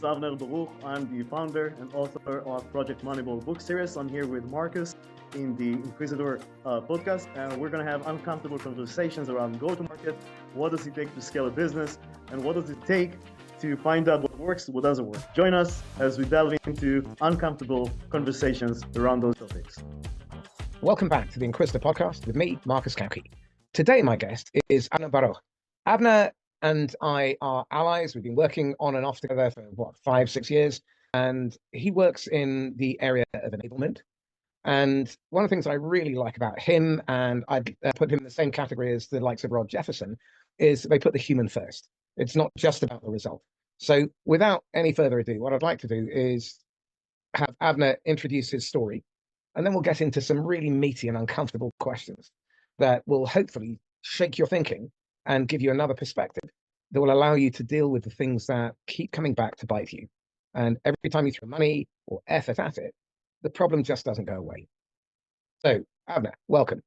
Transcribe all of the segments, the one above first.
Avner Baruch. I'm the founder and author of Project Moneyball book series. I'm here with Marcus in the Inquisitor podcast, and we're going to have uncomfortable conversations around go-to-market. What does it take to scale a business, and what does it take to find out what works, what doesn't work? Join us as we delve into uncomfortable conversations around those topics. Welcome back to the Inquisitor podcast with me, Marcus Kauke. Today, my guest is Avner Baruch. Avner and I are allies. We've been working on and off together for 5-6 years, and he works in the area of enablement. And one of the things I really like about him, and I'd put him in the same category as the likes of Rod Jefferson, is they put the human first. It's not just about the result. So without any further ado, what I'd like to do is have Avner introduce his story, and then we'll get into some really meaty and uncomfortable questions that will hopefully shake your thinking and give you another perspective that will allow you to deal with the things that keep coming back to bite you. And every time you throw money or effort at it, the problem just doesn't go away. So, Avner, welcome.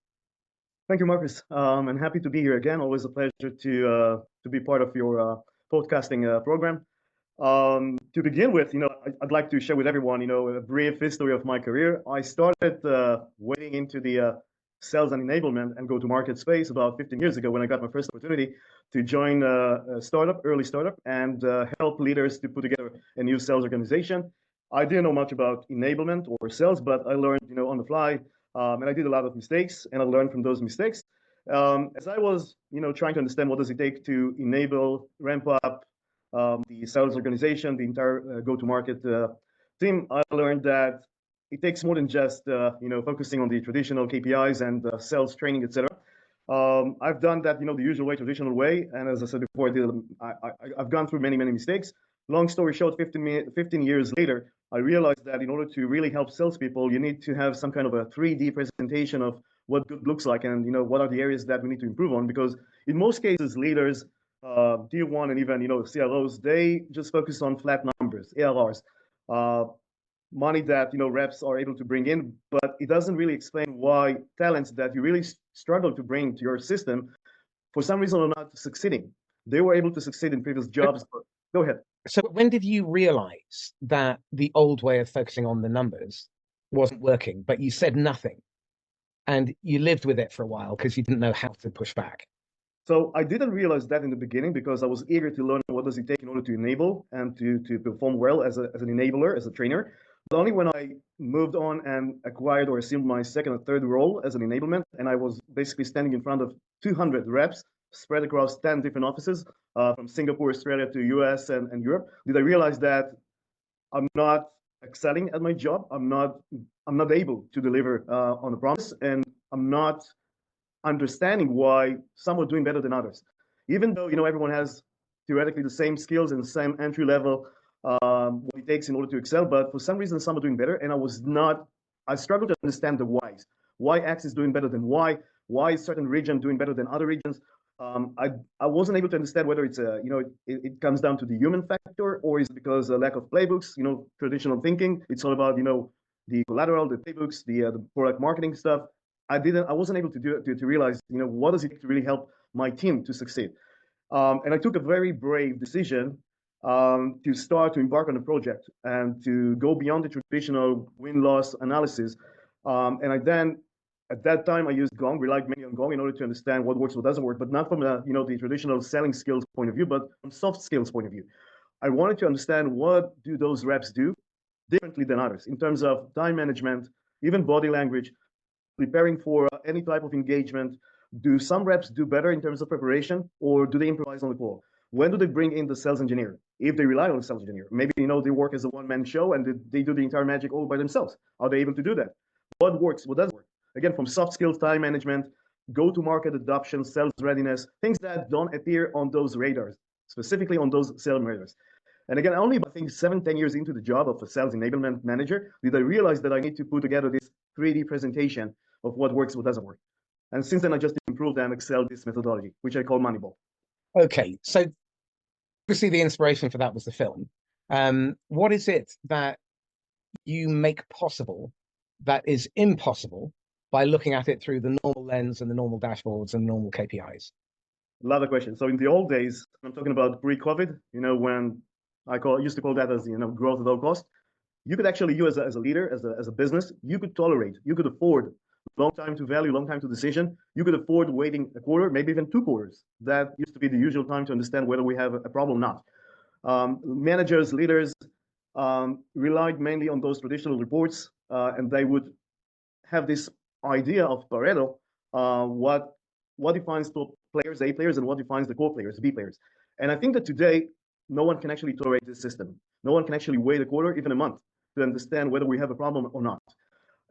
Thank you, Marcus. I'm happy to be here again. Always a pleasure to be part of your podcasting program. To begin with, I'd like to share with everyone, a brief history of my career. I started wading into the sales and enablement and go-to-market space about 15 years ago when I got my first opportunity to join a early startup, and help leaders to put together a new sales organization. I didn't know much about enablement or sales, but I learned, on the fly, and I did a lot of mistakes, and I learned from those mistakes. As I was, trying to understand what does it take to enable, ramp up the sales organization, the entire go-to-market team, I learned that it takes more than just focusing on the traditional KPIs and sales training, etc. I've done that, the usual way, traditional way, and as I said before, I've gone through many mistakes. Long story short, 15 years later, I realized that in order to really help salespeople, you need to have some kind of a 3D presentation of what good looks like, and what are the areas that we need to improve on. Because in most cases, leaders, tier one, and even CLOs, they just focus on flat numbers, ARRs. Money that reps are able to bring in, but it doesn't really explain why talents that you really struggle to bring to your system, for some reason, are not succeeding. They were able to succeed in previous jobs. But go ahead. So when did you realize that the old way of focusing on the numbers wasn't working, but you said nothing and you lived with it for a while because you didn't know how to push back? So I didn't realize that in the beginning because I was eager to learn what does it take in order to enable and to perform well as an enabler, as a trainer. But only when I moved on and acquired or assumed my second or third role as an enablement, and I was basically standing in front of 200 reps spread across 10 different offices, from Singapore, Australia to US and Europe, did I realize that I'm not excelling at my job. I'm not able to deliver on the promise, and I'm not understanding why some are doing better than others. Even though everyone has theoretically the same skills and the same entry level, what it takes in order to excel, but for some reason some are doing better, and I struggled to understand the whys. Why X is doing better than Y? Why is certain region doing better than other regions? I wasn't able to understand whether it's it comes down to the human factor, or is it because lack of playbooks, traditional thinking. It's all about the collateral, the playbooks, the product marketing stuff. I wasn't able to realize what does it take to really help my team to succeed. And I took a very brave decision to start to embark on a project and to go beyond the traditional win-loss analysis. And I then, at that time, I used Gong, relied mainly on Gong in order to understand what works, what doesn't work, but not from the traditional selling skills point of view, but from soft skills point of view. I wanted to understand what do those reps do differently than others in terms of time management, even body language, preparing for any type of engagement. Do some reps do better in terms of preparation, or do they improvise on the call? When do they bring in the sales engineer? If they rely on the sales engineer, maybe they work as a one-man show and they do the entire magic all by themselves. Are they able to do that? What works? What doesn't work? Again, from soft skills, time management, go-to-market adoption, sales readiness, things that don't appear on those radars, specifically on those sales radars. And again, only I think 7-10 years into the job of a sales enablement manager did I realize that I need to put together this 3D presentation of what works, what doesn't work. And since then, I just improved and excelled this methodology, which I call Moneyball. Okay, so obviously the inspiration for that was the film. What is it that you make possible that is impossible by looking at it through the normal lens and the normal dashboards and normal KPIs? Love the question. So in the old days, I'm talking about pre-COVID, when used to call that as growth at all cost. You could actually, you as a leader, as a business, you could tolerate, you could afford long time to value, long time to decision. You could afford waiting a quarter, maybe even 2 quarters. That used to be the usual time to understand whether we have a problem or not. Managers, leaders relied mainly on those traditional reports, and they would have this idea of Pareto, what defines top players, A players, and what defines the core players, B players. And I think that today, no one can actually tolerate this system. No one can actually wait a quarter, even a month, to understand whether we have a problem or not.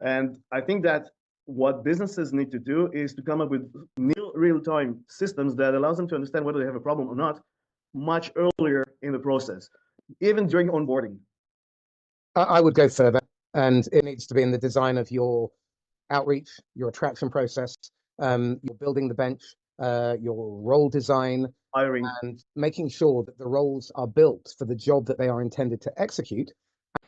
And I think that what businesses need to do is to come up with real-time systems that allows them to understand whether they have a problem or not much earlier in the process, even during onboarding. I would go further, and it needs to be in the design of your outreach, your attraction process, you're building the bench, your role design, Hiring. and making sure that the roles are built for the job that they are intended to execute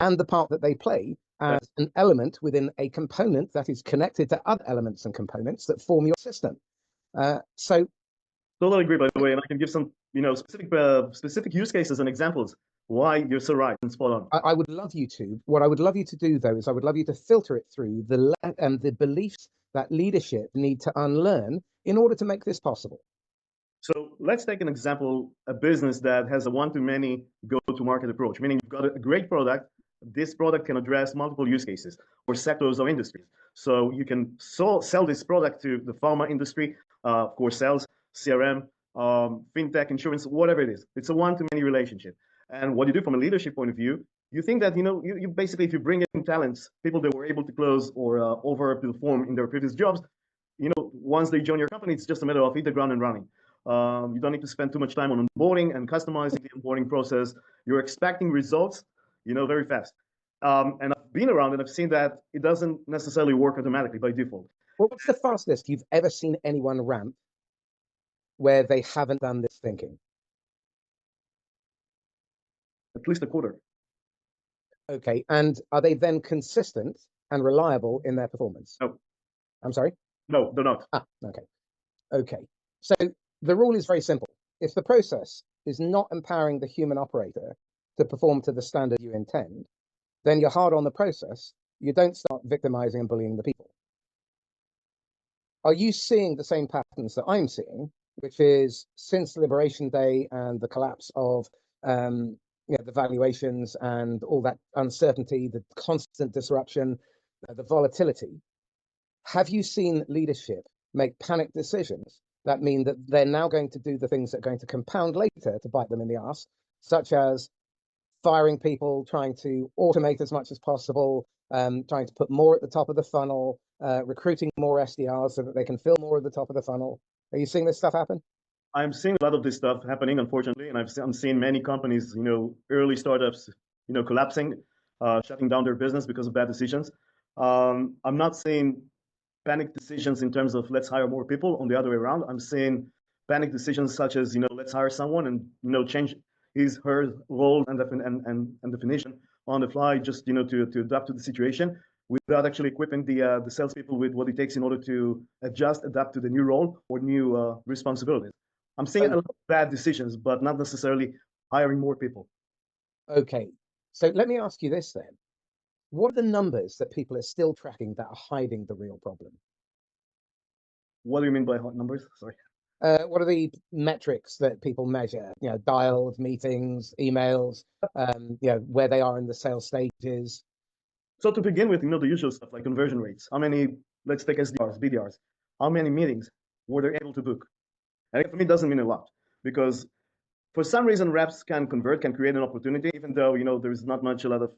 and the part that they play as an element within a component that is connected to other elements and components that form your system. So totally agree, by the way, and I can give some specific use cases and examples why you're so right and spot on. I would love you to. What I would love you to do, though, is I would love you to filter it through the beliefs that leadership need to unlearn in order to make this possible. So let's take an example, a business that has a one-to-many go-to-market approach, meaning you've got a great product. This product can address multiple use cases or sectors or industries. So you can sell this product to the pharma industry, of course, sales, CRM, fintech, insurance, whatever it is. It's a one-to-many relationship. And what you do from a leadership point of view, you think that, you basically, if you bring in talents, people that were able to close or overperform in their previous jobs, once they join your company, it's just a matter of hit the ground and running. You don't need to spend too much time on onboarding and customizing the onboarding process. You're expecting results, very fast. And I've been around and I've seen that it doesn't necessarily work automatically by default. Well, what's the fastest you've ever seen anyone ramp where they haven't done this thinking? At least a quarter. Okay, and are they then consistent and reliable in their performance? No. I'm sorry? No, they're not. Okay. Okay. So the rule is very simple. If the process is not empowering the human operator to perform to the standard you intend, then you're hard on the process. You don't start victimizing and bullying the people. Are you seeing the same patterns that I'm seeing, which is since Liberation Day and the collapse of the valuations and all that uncertainty, the constant disruption, the volatility, have you seen leadership make panic decisions that mean that they're now going to do the things that are going to compound later to bite them in the ass, such as firing people, trying to automate as much as possible, trying to put more at the top of the funnel, recruiting more SDRs so that they can fill more at the top of the funnel? Are you seeing this stuff happen? I'm seeing a lot of this stuff happening, unfortunately, and I'm seeing many companies, early startups, collapsing, shutting down their business because of bad decisions. I'm not seeing panic decisions in terms of let's hire more people. On the other way around, I'm seeing panic decisions such as let's hire someone and change her role and definition on the fly, just to adapt to the situation, without actually equipping the salespeople with what it takes in order to adapt to the new role or new responsibilities. I'm seeing a lot of bad decisions, but not necessarily hiring more people. Okay, so let me ask you this then. What are the numbers that people are still tracking that are hiding the real problem? What do you mean by hot numbers? Sorry. What are the metrics that people measure? Dialed, meetings, emails, where they are in the sales stages. So to begin with, the usual stuff like conversion rates. How many, let's take SDRs, BDRs. How many meetings were they able to book? And for me, it doesn't mean a lot, because for some reason, reps can create an opportunity, even though, there's not a lot of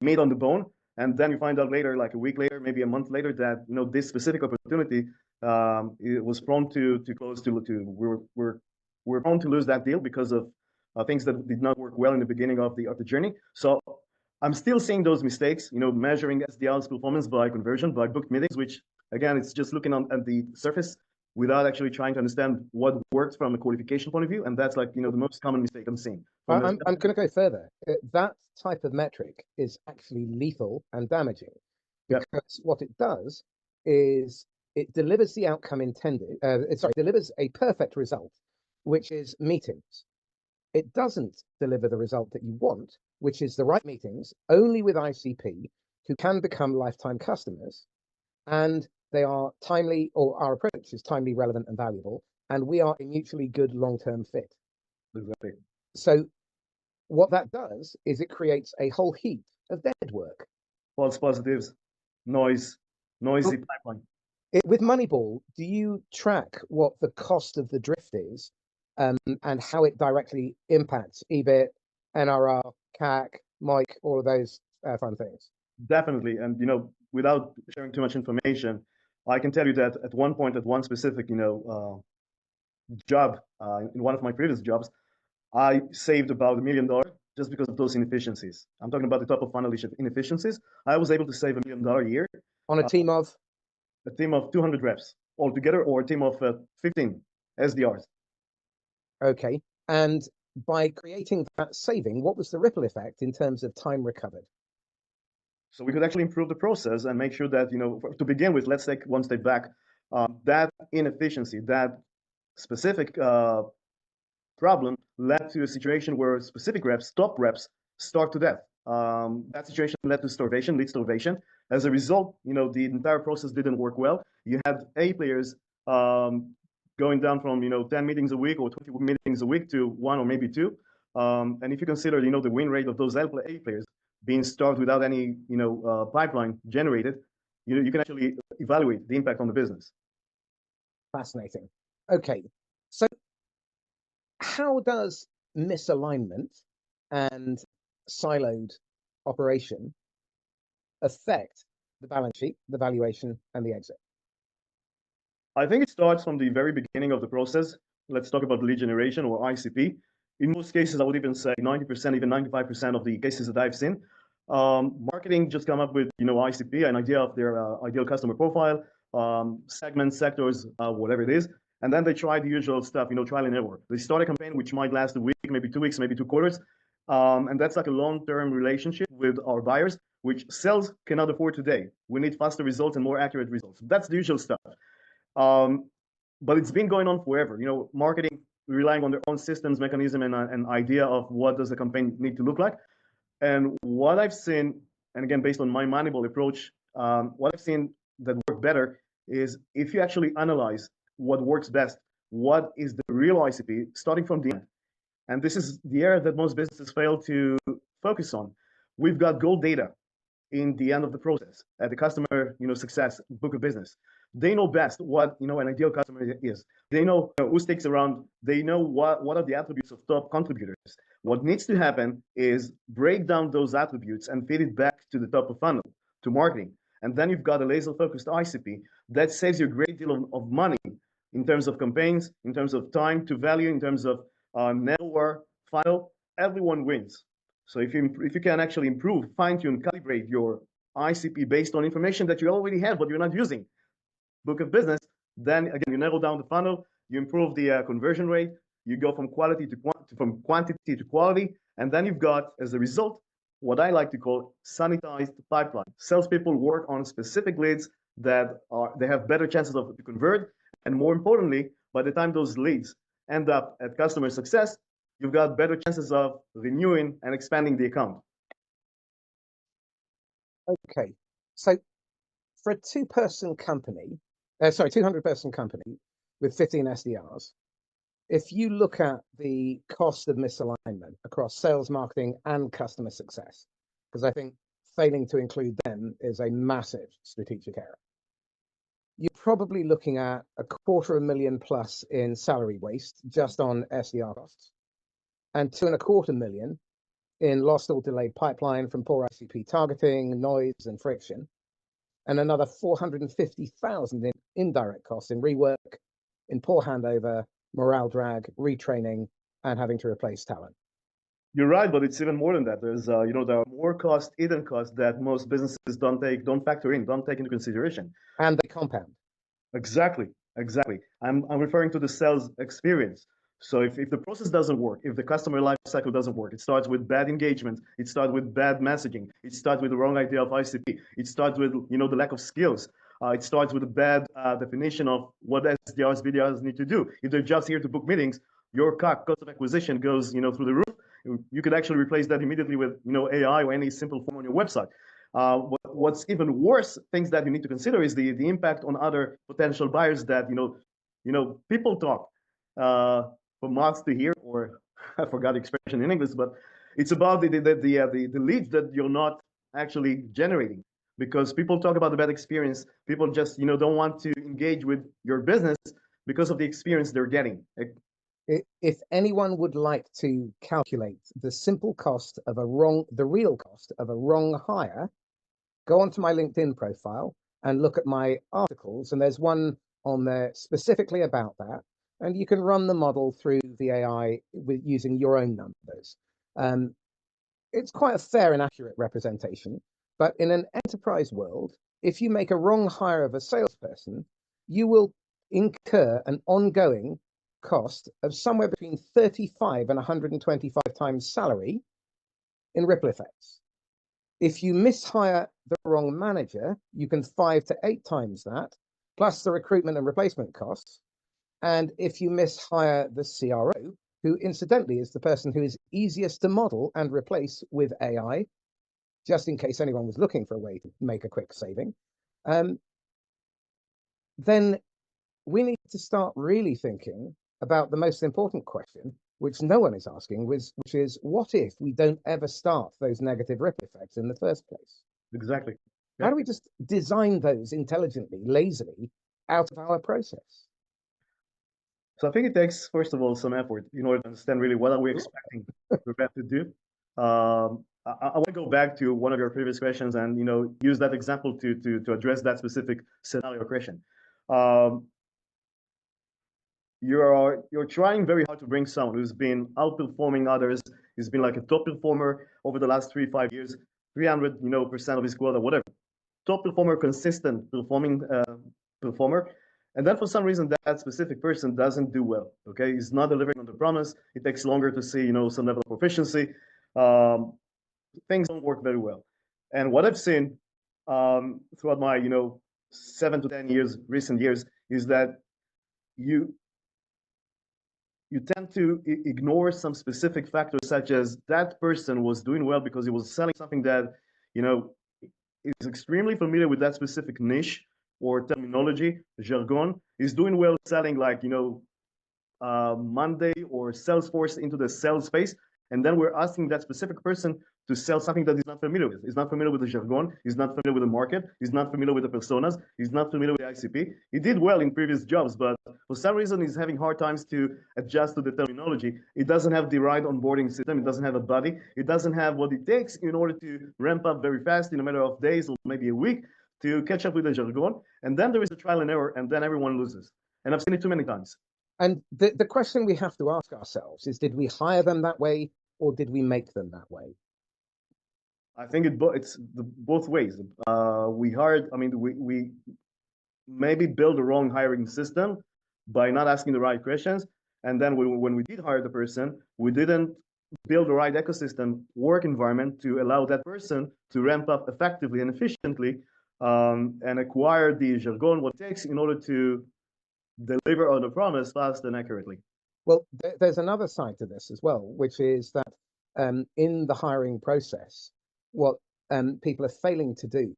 meat on the bone. And then you find out later, like a week later, maybe a month later, that, this specific opportunity it was prone to close we're prone to lose that deal because of things that did not work well in the beginning of the journey. So I'm still seeing those mistakes, measuring SDR's performance by conversion, by booked meetings, which again, it's just looking at the surface without actually trying to understand what works from a qualification point of view. And that's like, the most common mistake I'm seeing. I'm going to go further. That type of metric is actually lethal and damaging, because what it does is it delivers the outcome intended. It delivers a perfect result, which is meetings. it doesn't deliver the result that you want, which is the right meetings only with ICP who can become lifetime customers, and they are timely, or our approach is timely, relevant, and valuable, and we are a mutually good long-term fit. Exactly. So what that does is it creates a whole heap of dead work. False positives, noisy pipeline. With Moneyball, do you track what the cost of the drift is, and how it directly impacts EBIT, NRR, CAC, MOIC, all of those fun things? Definitely. And, without sharing too much information, I can tell you that at one point, at one specific, job, in one of my previous jobs, I saved about $1 million just because of those inefficiencies. I'm talking about the top of funnel inefficiencies. I was able to save $1 million a year. On a team of? A team of 200 reps altogether, or a team of 15 SDRs. Okay. And by creating that saving, what was the ripple effect in terms of time recovered? So we could actually improve the process and make sure that, to begin with, let's take one step back. That inefficiency, that specific problem led to a situation where specific reps, top reps, starved to death. That situation led to starvation, lead starvation. As a result, the entire process didn't work well. You had A players going down from 10 meetings a week or 20 meetings a week to 1 or maybe 2. And if you consider the win rate of those A players being starved without any pipeline generated, you can actually evaluate the impact on the business. Fascinating. Okay, so how does misalignment and siloed operation affect the balance sheet, the valuation, and the exit? I think it starts from the very beginning of the process. Let's talk about lead generation, or ICP. In most cases, I would even say 90%, even 95% of the cases that I've seen, marketing just come up with ICP, an idea of their ideal customer profile, segments, sectors, whatever it is, and then they try the usual stuff, trial and error. They start a campaign which might last a week, maybe 2 weeks, maybe 2 quarters, and that's like a long-term relationship with our buyers, which sales cannot afford today. We need faster results and more accurate results. That's the usual stuff. But it's been going on forever. Marketing relying on their own systems, mechanism, and an idea of what does a campaign need to look like. And what I've seen, and again, based on my Moneyball approach, what I've seen that work better is if you actually analyze what works best, what is the real ICP, starting from the end. And this is the area that most businesses fail to focus on. We've got gold data in the end of the process at the customer success book of business. They know best what an ideal customer is. They know who sticks around. They know what are the attributes of top contributors. What needs to happen is break down those attributes and feed it back to the top of funnel, to marketing. And then you've got a laser focused ICP that saves you a great deal of money in terms of campaigns, in terms of time to value, in terms of network funnel. Everyone wins. So if you can actually improve, fine tune, calibrate your ICP based on information that you already have but you're not using, book of business, then again you narrow down the funnel, you improve the conversion rate, you go from quantity to quality, and then you've got, as a result, what I like to call sanitized pipeline. Salespeople work on specific leads that they have better chances of to convert, and more importantly, by the time those leads end up at customer success, you've got better chances of renewing and expanding the account. Okay, so for a 200-person company with 15 SDRs, if you look at the cost of misalignment across sales, marketing, and customer success, because I think failing to include them is a massive strategic error, you're probably looking at $250,000 plus in salary waste just on SDR costs, and $2.25 million in lost or delayed pipeline from poor ICP targeting, noise, and friction, and another $450,000 in indirect costs in rework, in poor handover, morale drag, retraining, and having to replace talent. You're right, but it's even more than that. There's, there are more hidden costs that most businesses don't factor in, don't take into consideration. And they compound. Exactly. I'm referring to the sales experience. So if the process doesn't work, if the customer life cycle doesn't work, it starts with bad engagement, it starts with bad messaging, it starts with the wrong idea of ICP, it starts with the lack of skills, it starts with a bad definition of what SDRs, BDRs need to do. If they're just here to book meetings, your cost of acquisition goes, through the roof. You could actually replace that immediately with, AI or any simple form on your website. What's even worse, things that you need to consider is the impact on other potential buyers that, people talk from mouth to hear, or I forgot the expression in English, but it's about the leads that you're not actually generating, because people talk about the bad experience. People just, don't want to engage with your business because of the experience they're getting. If anyone would like to calculate the simple cost of the real cost of a wrong hire, go onto my LinkedIn profile and look at my articles. And there's one on there specifically about that. And you can run the model through the AI with using your own numbers. It's quite a fair and accurate representation. But in an enterprise world, if you make a wrong hire of a salesperson, you will incur an ongoing cost of somewhere between 35 and 125 times salary in ripple effects. If you mishire the wrong manager, you can 5 to 8 times that, plus the recruitment and replacement costs. And if you mishire the CRO, who incidentally is the person who is easiest to model and replace with AI, just in case anyone was looking for a way to make a quick saving, then we need to start really thinking about the most important question, which no one is asking, which is, what if we don't ever start those negative ripple effects in the first place? Exactly. Yeah. How do we just design those intelligently, lazily, out of our process? So I think it takes, first of all, some effort in order to understand really what are we expecting the rep to do. I want to go back to one of your previous questions and use that example to address that specific scenario question. You're trying very hard to bring someone who's been outperforming others. He's been like a top performer over the last 3-5 years, 300% of his quota, whatever. Top performer, consistent performing performer. And then for some reason that specific person doesn't do well. Okay, he's not delivering on the promise. It takes longer to see some level of proficiency. Things don't work very well. And what I've seen throughout my 7 to 10 years, recent years, is that you tend to ignore some specific factors, such as that person was doing well because he was selling something that is extremely familiar with that specific niche or terminology, jargon. Is doing well selling like Monday or Salesforce into the sales space, and then we're asking that specific person to sell something that he's not familiar with. He's not familiar with the jargon. He's not familiar with the market. He's not familiar with the personas. He's not familiar with the ICP. He did well in previous jobs, but for some reason he's having hard times to adjust to the terminology. It doesn't have the right onboarding system. It doesn't have a buddy. It doesn't have what it takes in order to ramp up very fast in a matter of days or maybe a week to catch up with the jargon. And then there is a trial and error, and then everyone loses. And I've seen it too many times. And the question we have to ask ourselves is, did we hire them that way, or did we make them that way? I think it's both ways. We maybe build the wrong hiring system by not asking the right questions. And then when we did hire the person, we didn't build the right ecosystem, work environment to allow that person to ramp up effectively and efficiently and acquire the jargon, what it takes in order to deliver on the promise fast and accurately. Well, there's another side to this as well, which is that in the hiring process, what people are failing to do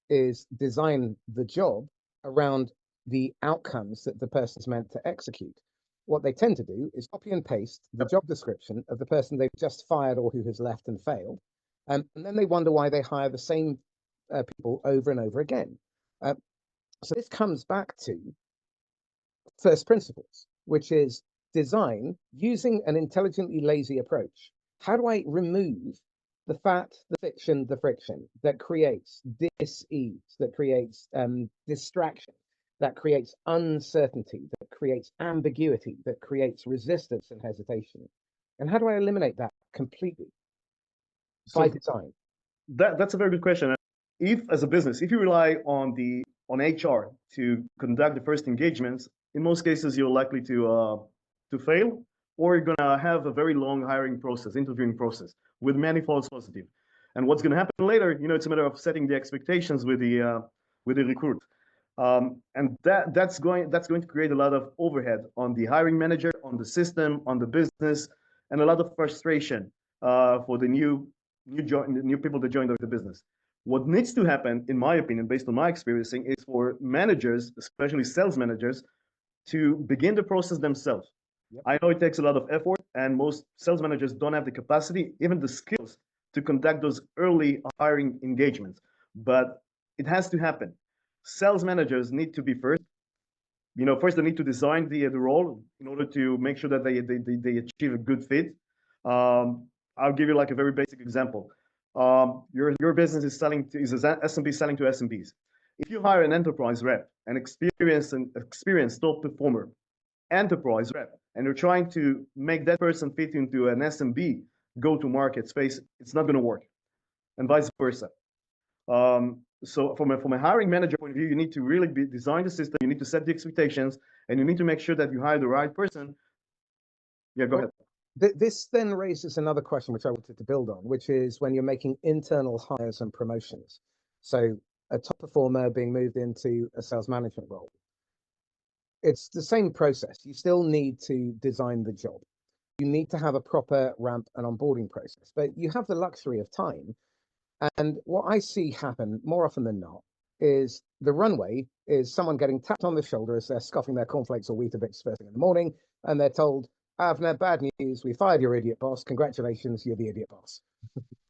is design the job around the outcomes that the person's meant to execute. What they tend to do is copy and paste the job description of the person they've just fired or who has left and failed. And then they wonder why they hire the same people over and over again. So this comes back to first principles, which is design using an intelligently lazy approach. How do I remove the fat, the fiction, the friction that creates dis-ease, that creates distraction, that creates uncertainty, that creates ambiguity, that creates resistance and hesitation? And how do I eliminate that completely by design? That's a very good question. If, as a business, if you rely on HR to conduct the first engagements, in most cases you're likely to fail, or you're gonna have a very long hiring process, interviewing process with many false positives. And what's gonna happen later, it's a matter of setting the expectations with the recruit. And that's going to create a lot of overhead on the hiring manager, on the system, on the business, and a lot of frustration for the new people that join the business. What needs to happen, in my opinion, based on my experiencing, is for managers, especially sales managers, to begin the process themselves. Yep. I know it takes a lot of effort, and most sales managers don't have the capacity, even the skills, to conduct those early hiring engagements. But it has to happen. Sales managers need to be first. First they need to design the role in order to make sure that they achieve a good fit. I'll give you like a very basic example. Your business is SMB selling to SMBs. If you hire an enterprise rep, an experienced top performer, enterprise rep, and you're trying to make that person fit into an SMB go-to-market space, it's not going to work, and vice versa. So from a hiring manager point of view, you need to really design the system, you need to set the expectations, and you need to make sure that you hire the right person. Yeah, go ahead. This then raises another question which I wanted to build on, which is when you're making internal hires and promotions. So a top performer being moved into a sales management role. It's the same process. You still need to design the job. You need to have a proper ramp and onboarding process, but you have the luxury of time. And what I see happen more often than not is the runway is someone getting tapped on the shoulder as they're scoffing their cornflakes or Weetabix first thing in the morning, and they're told, Avner, bad news, we fired your idiot boss. Congratulations, you're the idiot boss.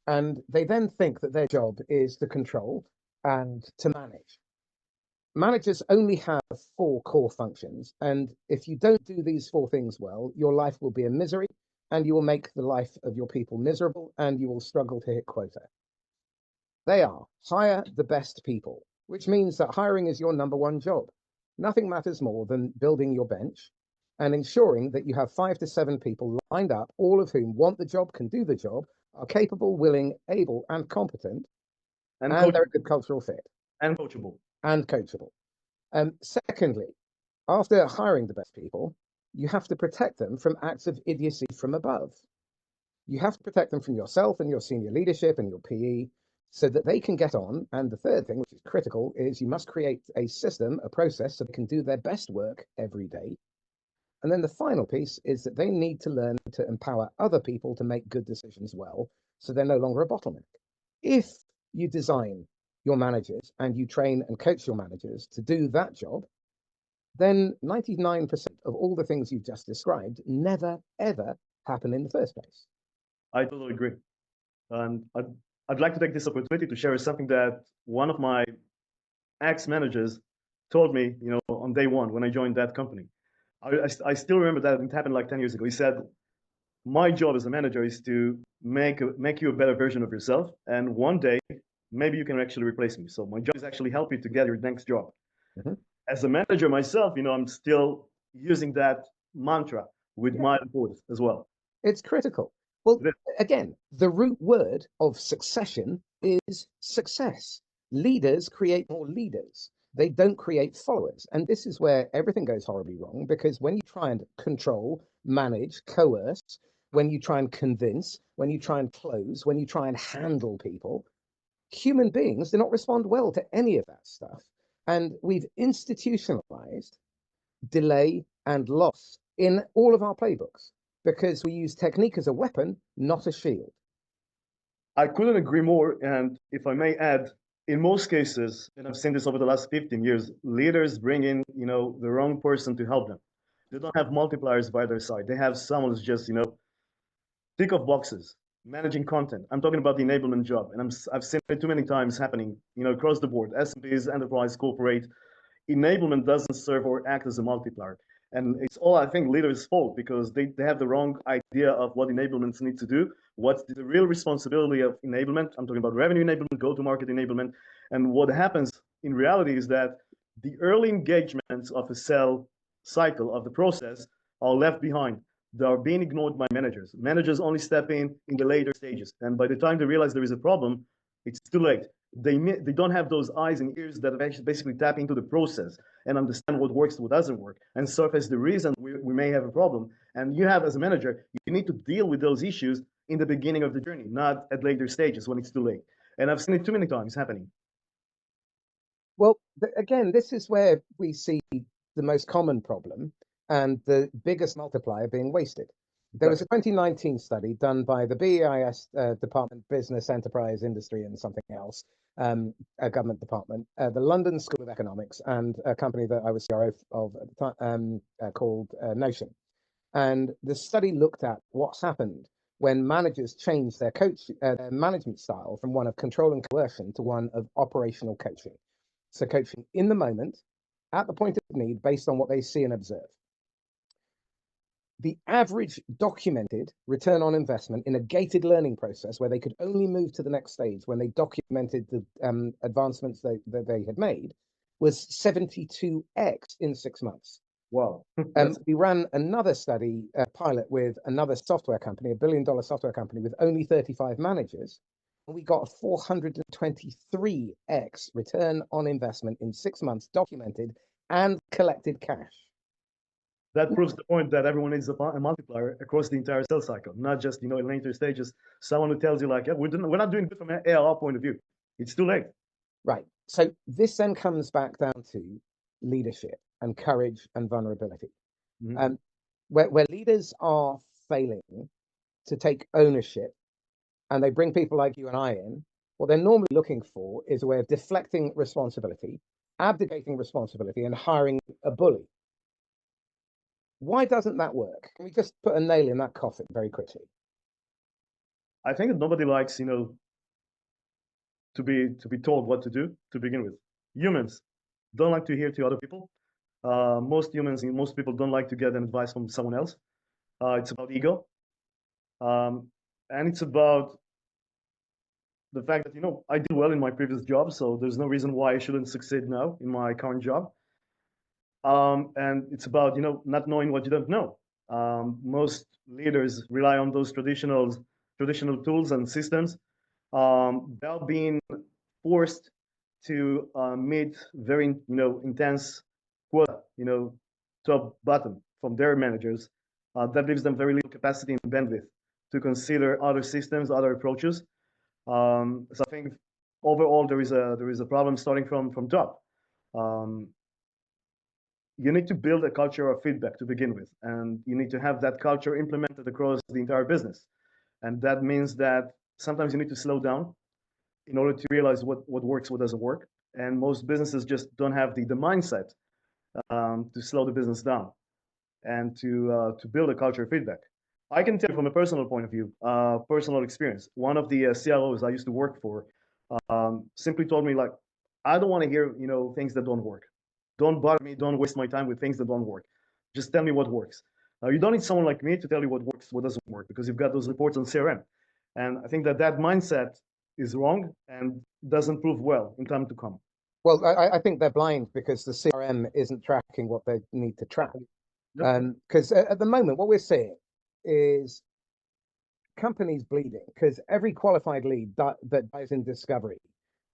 And they then think that their job is to control and to manage. Managers only have 4 core functions, and if you don't do these 4 things well, your life will be a misery, and you will make the life of your people miserable, and you will struggle to hit quota. They are hire the best people, which means that hiring is your number 1 job. Nothing matters more than building your bench and ensuring that you have 5 to 7 people lined up, all of whom want the job, can do the job, are capable, willing, able, and competent, and they're a good cultural fit. And coachable. And coachable. Secondly, after hiring the best people, you have to protect them from acts of idiocy from above. You have to protect them from yourself and your senior leadership and your PE so that they can get on. And the third thing, which is critical, is you must create a system, a process, so they can do their best work every day. And then the final piece is that they need to learn to empower other people to make good decisions well, so they're no longer a bottleneck. If you design your managers and you train and coach your managers to do that job, then 99% of all the things you've just described never, ever happen in the first place. I totally agree. And I'd like to take this opportunity to share something that one of my ex-managers told me, on day 1 when I joined that company. I still remember that it happened like 10 years ago. He said, my job as a manager is to make you a better version of yourself. And one day, maybe you can actually replace me. So my job is actually help you to get your next job. Mm-hmm. As a manager myself, I'm still using that mantra with my employees as well. It's critical. Well, again, the root word of succession is success. Leaders create more leaders. They don't create followers. And this is where everything goes horribly wrong, because when you try and control, manage, coerce, when you try and convince, when you try and close, when you try and handle people, human beings do not respond well to any of that stuff. And we've institutionalized delay and loss in all of our playbooks because we use technique as a weapon, not a shield. I couldn't agree more. And if I may add, in most cases, and I've seen this over the last 15 years, leaders bring in, the wrong person to help them. They don't have multipliers by their side. They have someone who's just, tick off boxes, managing content. I'm talking about the enablement job, and I've seen it too many times happening, across the board. SMBs, enterprise, corporate. Enablement doesn't serve or act as a multiplier. And it's all, I think, leaders' fault because they have the wrong idea of what enablements need to do. What's the real responsibility of enablement? I'm talking about revenue enablement, go-to-market enablement. And what happens in reality is that the early engagements of a sell cycle of the process are left behind. They are being ignored by managers. Managers only step in the later stages. And by the time they realize there is a problem, it's too late. They don't have those eyes and ears that basically tap into the process and understand what works, what doesn't work, and surface the reason we may have a problem. And you have, as a manager, you need to deal with those issues in the beginning of the journey, not at later stages when it's too late. And I've seen it too many times happening. Well, again, this is where we see the most common problem and the biggest multiplier being wasted. There was a 2019 study done by the BEIS Department, Business, Enterprise, Industry, and something else, a government department, the London School of Economics, and a company that I was CRO of at the time called Notion. And the study looked at what's happened when managers change their their management style from one of control and coercion to one of operational coaching. So coaching in the moment, at the point of need, based on what they see and observe. The average documented return on investment in a gated learning process where they could only move to the next stage when they documented the advancements that they had made was 72x in 6 months. Wow. We ran another study pilot with another software company, $1 billion software company with only 35 managers. And we got a 423x return on investment in 6 months, documented and collected cash. That proves the point that everyone needs a multiplier across the entire sales cycle, not just in later stages. Someone who tells you like, yeah, we're not doing good from an ARR point of view. It's too late. Right. So this then comes back down to leadership and courage and vulnerability. Mm-hmm. Where leaders are failing to take ownership and they bring people like you and I in, what they're normally looking for is a way of deflecting responsibility, abdicating responsibility, and hiring a bully. Why doesn't that work? Can we just put a nail in that coffin very quickly? I think that nobody likes, to be told what to do to begin with. Humans don't like to hear to other people. Most people don't like to get an advice from someone else. It's about ego, and it's about the fact that I did well in my previous job, so there's no reason why I shouldn't succeed now in my current job. And it's about not knowing what you don't know. Most leaders rely on those traditional tools and systems. They're being forced to meet very intense quota, top bottom from their managers. That leaves them very little capacity and bandwidth to consider other systems, other approaches. So I think overall there is a problem starting from top. You need to build a culture of feedback to begin with, and you need to have that culture implemented across the entire business. And that means that sometimes you need to slow down in order to realize what works, what doesn't work. And most businesses just don't have the mindset to slow the business down and to build a culture of feedback. I can tell you from a personal point of view, personal experience. One of the CROs I used to work for simply told me like, I don't want to hear things that don't work. Don't bother me. Don't waste my time with things that don't work. Just tell me what works. You don't need someone like me to tell you what works, what doesn't work, because you've got those reports on CRM. And I think that mindset is wrong and doesn't prove well in time to come. Well, I think they're blind because the CRM isn't tracking what they need to track. Because at the moment, what we're seeing is companies bleeding because every qualified lead that dies in discovery,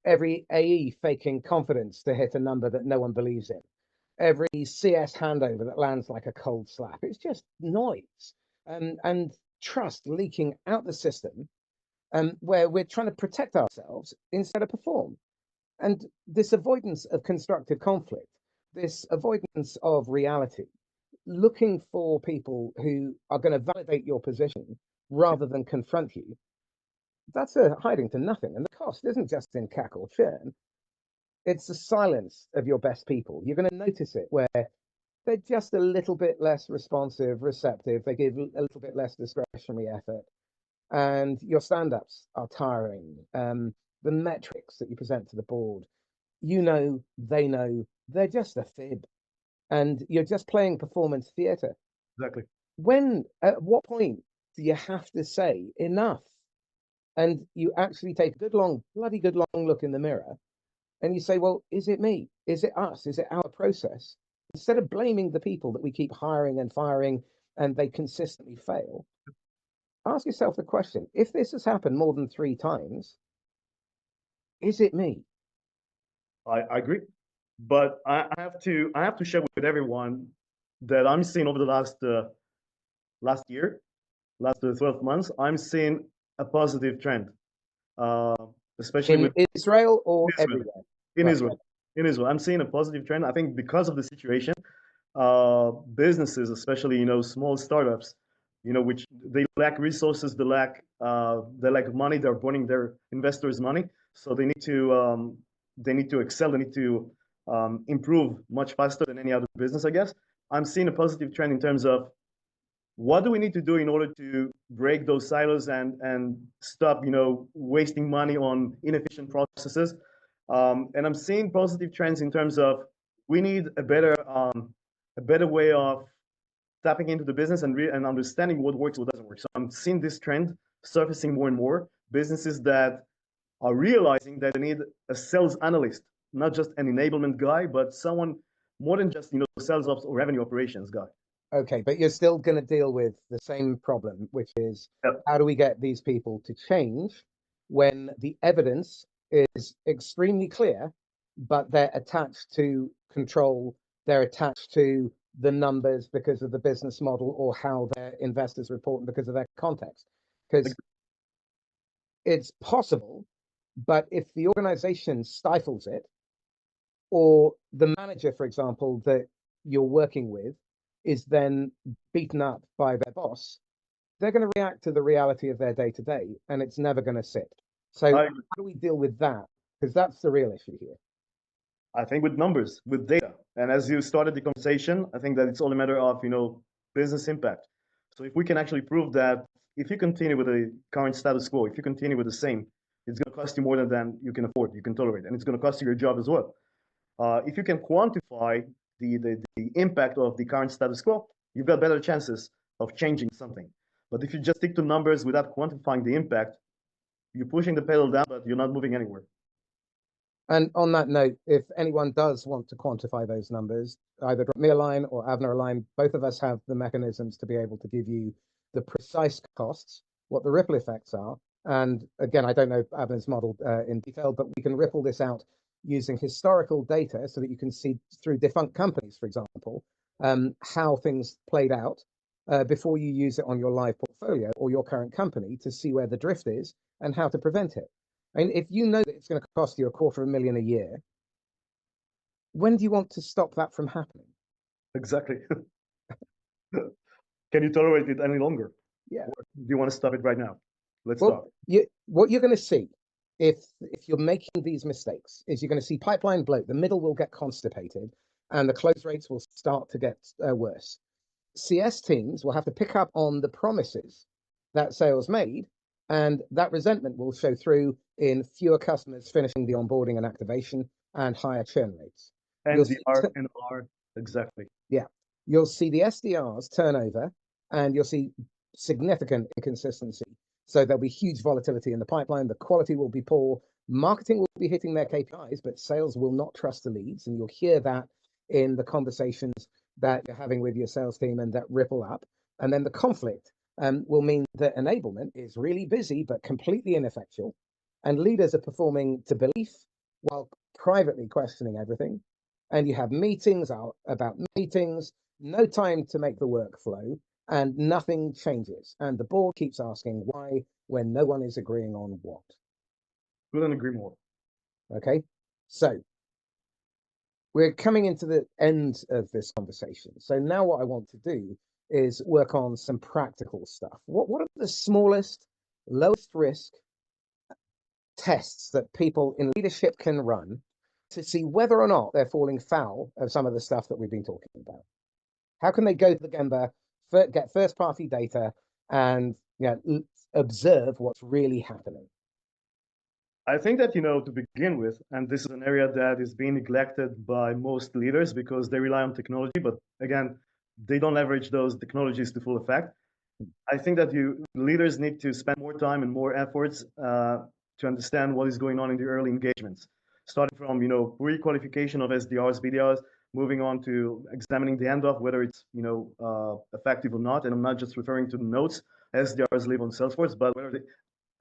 every AE faking confidence to hit a number that no one believes in, every CS handover that lands like a cold slap. It's just noise and trust leaking out the system, where we're trying to protect ourselves instead of perform. And this avoidance of constructive conflict, this avoidance of reality, looking for people who are going to validate your position rather than confront you, that's a hiding to nothing. And the cost isn't just in CAC or churn. It's the silence of your best people. You're going to notice it where they're just a little bit less responsive, receptive. They give a little bit less discretionary effort. And your stand-ups are tiring. The metrics that you present to the board, they know, they're just a fib. And you're just playing performance theater. Exactly. At what point do you have to say enough? And you actually take a bloody good long look in the mirror and you say, well, is it me? Is it us? Is it our process? Instead of blaming the people that we keep hiring and firing and they consistently fail, ask yourself the question, if this has happened more than 3 times, is it me? I agree. But I have to share with everyone that I'm seeing over the last 12 months, I'm seeing a positive trend, especially in with Israel or Israel. everywhere? In Right. Israel. in Israel. I'm seeing a positive trend. I think because of the situation, businesses, especially small startups, which they lack resources, they lack money. They're burning their investors' money, so they need to excel. They need to improve much faster than any other business, I guess. I'm seeing a positive trend in terms of what do we need to do in order to break those silos and stop wasting money on inefficient processes. And I'm seeing positive trends in terms of we need a better way of tapping into the business and understanding what works, what doesn't work. So I'm seeing this trend surfacing more and more. Businesses that are realizing that they need a sales analyst, not just an enablement guy, but someone more than just sales ops or revenue operations guy. Okay, but you're still going to deal with the same problem, which is Yep. how do we get these people to change when the evidence is extremely clear, but they're attached to control, they're attached to the numbers because of the business model or how their investors report because of their context. Because it's possible, but if the organization stifles it, or the manager, for example, that you're working with is then beaten up by their boss, they're going to react to the reality of their day to day, and it's never going to sit. So, I how do we deal with that? Because that's the real issue here. I think with numbers, with data. And as you started the conversation, I think that it's all a matter of, business impact. So if we can actually prove that if you continue with the current status quo, if you continue with the same, it's going to cost you more than you can afford, you can tolerate, and it's going to cost you your job as well. If you can quantify the impact of the current status quo, you've got better chances of changing something. But if you just stick to numbers without quantifying the impact, you're pushing the pedal down, but you're not moving anywhere. And on that note, if anyone does want to quantify those numbers, either drop me a line or Avner a line. Both of us have the mechanisms to be able to give you the precise costs, what the ripple effects are. And again, I don't know Avner's model in detail, but we can ripple this out using historical data so that you can see through defunct companies, for example, how things played out before you use it on your live portfolio or your current company to see where the drift is and how to prevent it. I mean, if you know that it's going to cost you $250,000 a year, when do you want to stop that from happening? Exactly. Can you tolerate it any longer? Yeah. Or do you want to stop it right now? Let's Well, stop. what you're going to see if you're making these mistakes is you're going to see pipeline bloat. The middle will get constipated, and the close rates will start to get worse. CS teams will have to pick up on the promises that sales made, and that resentment will show through in fewer customers finishing the onboarding and activation and higher churn rates. You'll see NDR, NR, exactly. Yeah, you'll see the SDRs turnover, and you'll see significant inconsistency. So there'll be huge volatility in the pipeline. The quality will be poor. Marketing will be hitting their KPIs, but sales will not trust the leads. And you'll hear that in the conversations that you're having with your sales team and that ripple up. And then the conflict will mean that enablement is really busy, but completely ineffectual. And leaders are performing to belief while privately questioning everything. And you have meetings about meetings, no time to make the work flow, and nothing changes. And the board keeps asking why when no one is agreeing on what. Couldn't agree more. Okay, so we're coming into the end of this conversation. So now what I want to do is work on some practical stuff. What are the smallest, lowest risk tests that people in leadership can run to see whether or not they're falling foul of some of the stuff that we've been talking about? How can they go to the Gemba, get first party data, and observe what's really happening? I think that, to begin with, and this is an area that is being neglected by most leaders because they rely on technology, but again, they don't leverage those technologies to full effect. I think that leaders need to spend more time and more efforts to understand what is going on in the early engagements, starting from pre-qualification of SDRs, BDRs, moving on to examining the handoff, whether it's effective or not. And I'm not just referring to the notes SDRs leave on Salesforce, but whether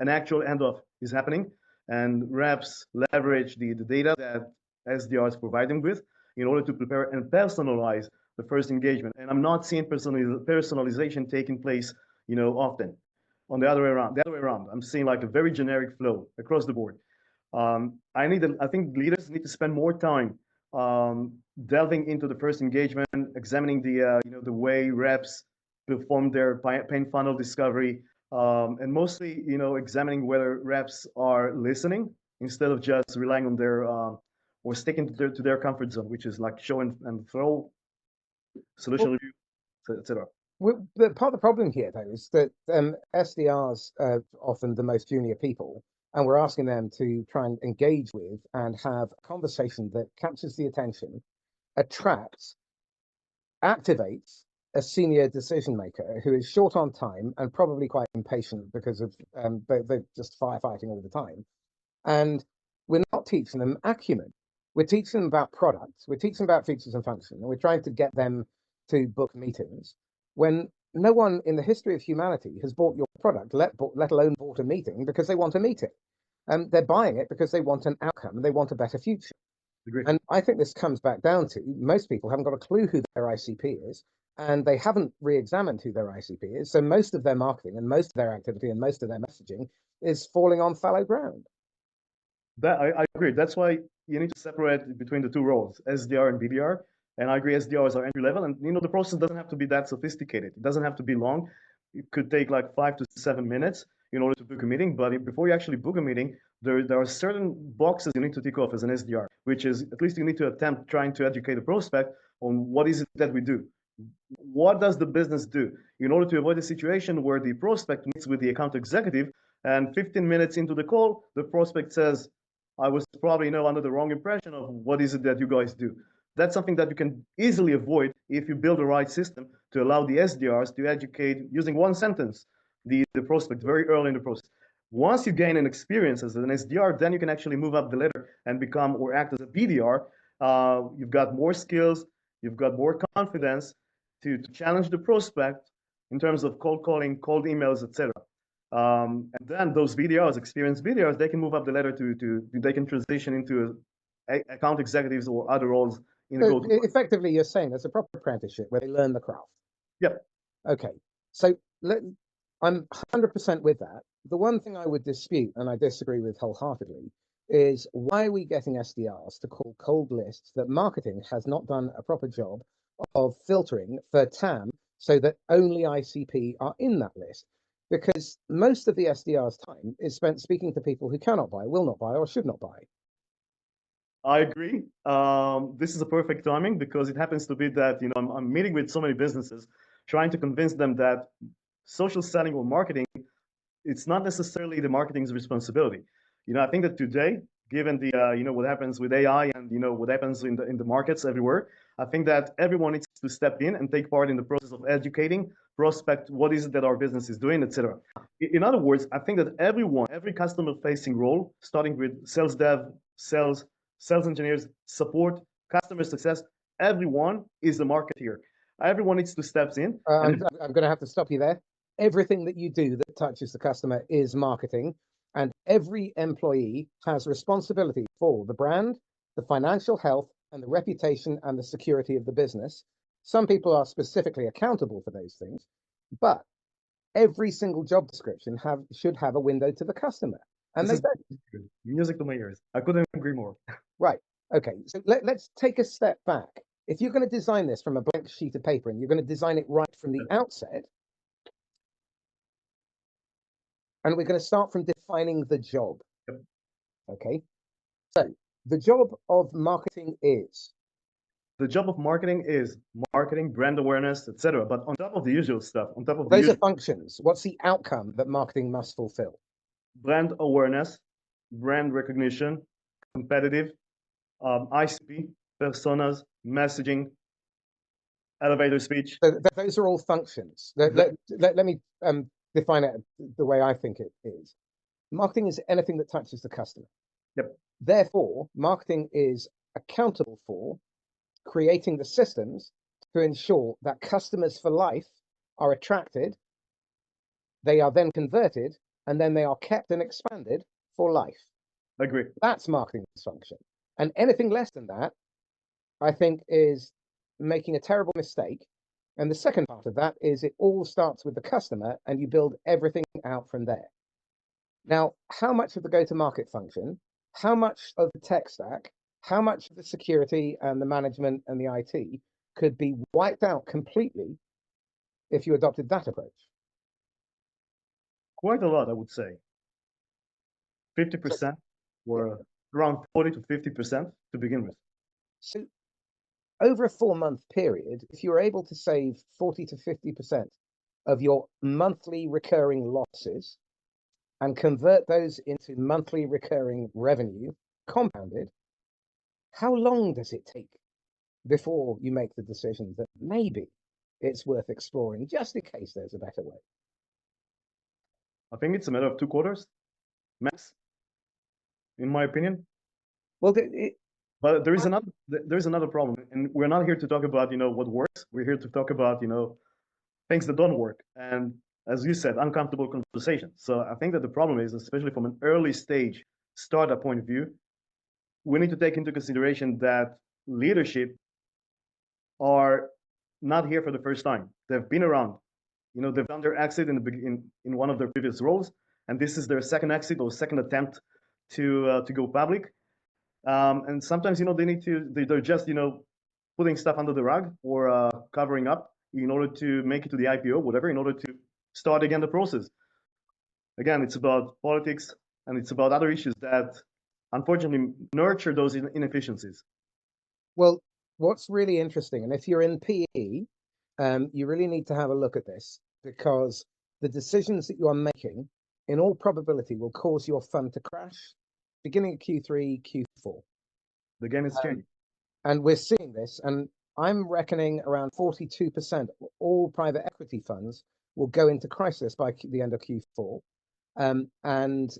an actual handoff is happening, and reps leverage the data that SDRs provide them with in order to prepare and personalize the first engagement. And I'm not seeing personalization taking place, often. On the other way around, I'm seeing like a very generic flow across the board. I think leaders need to spend more time delving into the first engagement, examining the way reps perform their pain funnel discovery, and mostly examining whether reps are listening instead of just relying on their or sticking to their comfort zone, which is like show and throw, solution Well, review, etc. part of the problem here, though, is that SDRs are often the most junior people, and we're asking them to try and engage with and have a conversation that captures the attention, attracts, activates a senior decision maker who is short on time and probably quite impatient because of they're just firefighting all the time. And we're not teaching them acumen. We're teaching them about products. We're teaching them about features and functions. And we're trying to get them to book meetings when no one in the history of humanity has bought your product, let alone bought a meeting because they want a meeting. They're buying it because they want an outcome and they want a better future. Agree. And I think this comes back down to most people haven't got a clue who their ICP is, and they haven't re-examined who their ICP is. So most of their marketing and most of their activity and most of their messaging is falling on fallow ground. That I agree. That's why you need to separate between the two roles, SDR and BDR. And I agree, SDRs are entry level, and the process doesn't have to be that sophisticated. It doesn't have to be long. It could take like 5 to 7 minutes in order to book a meeting. But before you actually book a meeting, there are certain boxes you need to tick off as an SDR, which is at least you need to attempt trying to educate the prospect on what is it that we do. What does the business do in order to avoid a situation where the prospect meets with the account executive and 15 minutes into the call, the prospect says, I was probably under the wrong impression of what is it that you guys do. That's something that you can easily avoid if you build the right system to allow the SDRs to educate using one sentence the prospect very early in the process. Once you gain an experience as an SDR, then you can actually move up the ladder and become or act as a BDR. You've got more skills, you've got more confidence to challenge the prospect in terms of cold calling, cold emails, etc. And then those BDRs, experienced BDRs, they can move up the ladder they can transition into account executives or other roles in the So go-to. effectively, you're saying there's a proper apprenticeship where they learn the craft. Yep. Okay. So I'm 100% with that. The one thing I would dispute, and I disagree with wholeheartedly, is why are we getting SDRs to call cold lists that marketing has not done a proper job of filtering for TAM so that only ICP are in that list? Because most of the SDR's time is spent speaking to people who cannot buy, will not buy, or should not buy. I agree. This is a perfect timing because it happens to be that I'm meeting with so many businesses, trying to convince them that social selling or marketing, it's not necessarily the marketing's responsibility. I think that today, given the what happens with AI and what happens in the markets everywhere, I think that everyone needs to step in and take part in the process of educating prospect what is it that our business is doing, etc. In other words, I think that every customer-facing role, starting with sales dev, sales engineers, support, customer success, everyone is a marketeer. Everyone needs to step in. I'm going to have to stop you there. Everything that you do that touches the customer is marketing, and every employee has responsibility for the brand, the financial health, and the reputation and the security of the business. Some people are specifically accountable for those things, but every single job description should have a window to the customer, and This they is don't. music to my ears. I couldn't agree more. Right. Okay. So let's take a step back. If you're going to design this from a blank sheet of paper and you're going to design it right from the outset, and we're going to start from defining the job. Yep. Okay. So the job of marketing is. The job of marketing is marketing, brand awareness, etc. But on top of the usual stuff, on top of the Those are usual functions. What's the outcome that marketing must fulfill? brand awareness, brand recognition, competitive, ICP, personas, messaging, elevator speech. So those are all functions. Let me define it the way I think it is. Marketing is anything that touches the customer. Yep. Therefore, marketing is accountable for creating the systems to ensure that customers for life are attracted, they are then converted, and then they are kept and expanded for life. Agree. That's marketing's function. And anything less than that, I think, is making a terrible mistake. And the second part of that is it all starts with the customer and you build everything out from there. Now, how much of the go-to-market function how much of the tech stack, how much of the security and the management and the IT could be wiped out completely if you adopted that approach? Quite a lot, I would say. So, 50% yeah. or around 40 to 50% to begin with. So over a 4-month period, if you're able to save 40 to 50% of your monthly recurring losses and convert those into monthly recurring revenue compounded, how long does it take before you make the decision that maybe it's worth exploring just in case there's a better way? I think it's a matter of 2 quarters max, in my opinion. Well, But there is another problem, and we're not here to talk about what works. We're here to talk about things that don't work, and as you said, uncomfortable conversations. So I think that the problem is, especially from an early stage startup point of view, we need to take into consideration that leadership are not here for the first time. They've been around. They've done their exit in one of their previous roles, and this is their second exit or second attempt to go public. And sometimes they're just putting stuff under the rug or covering up in order to make it to the IPO, whatever, in order to start again the process. Again, it's about politics and it's about other issues that unfortunately nurture those inefficiencies. well, what's really interesting, and if you're in PE, you really need to have a look at this because the decisions that you are making, in all probability, will cause your fund to crash beginning of Q3, Q4. The game is changing. And we're seeing this, and I'm reckoning around 42% of all private equity funds will go into crisis by the end of Q4. And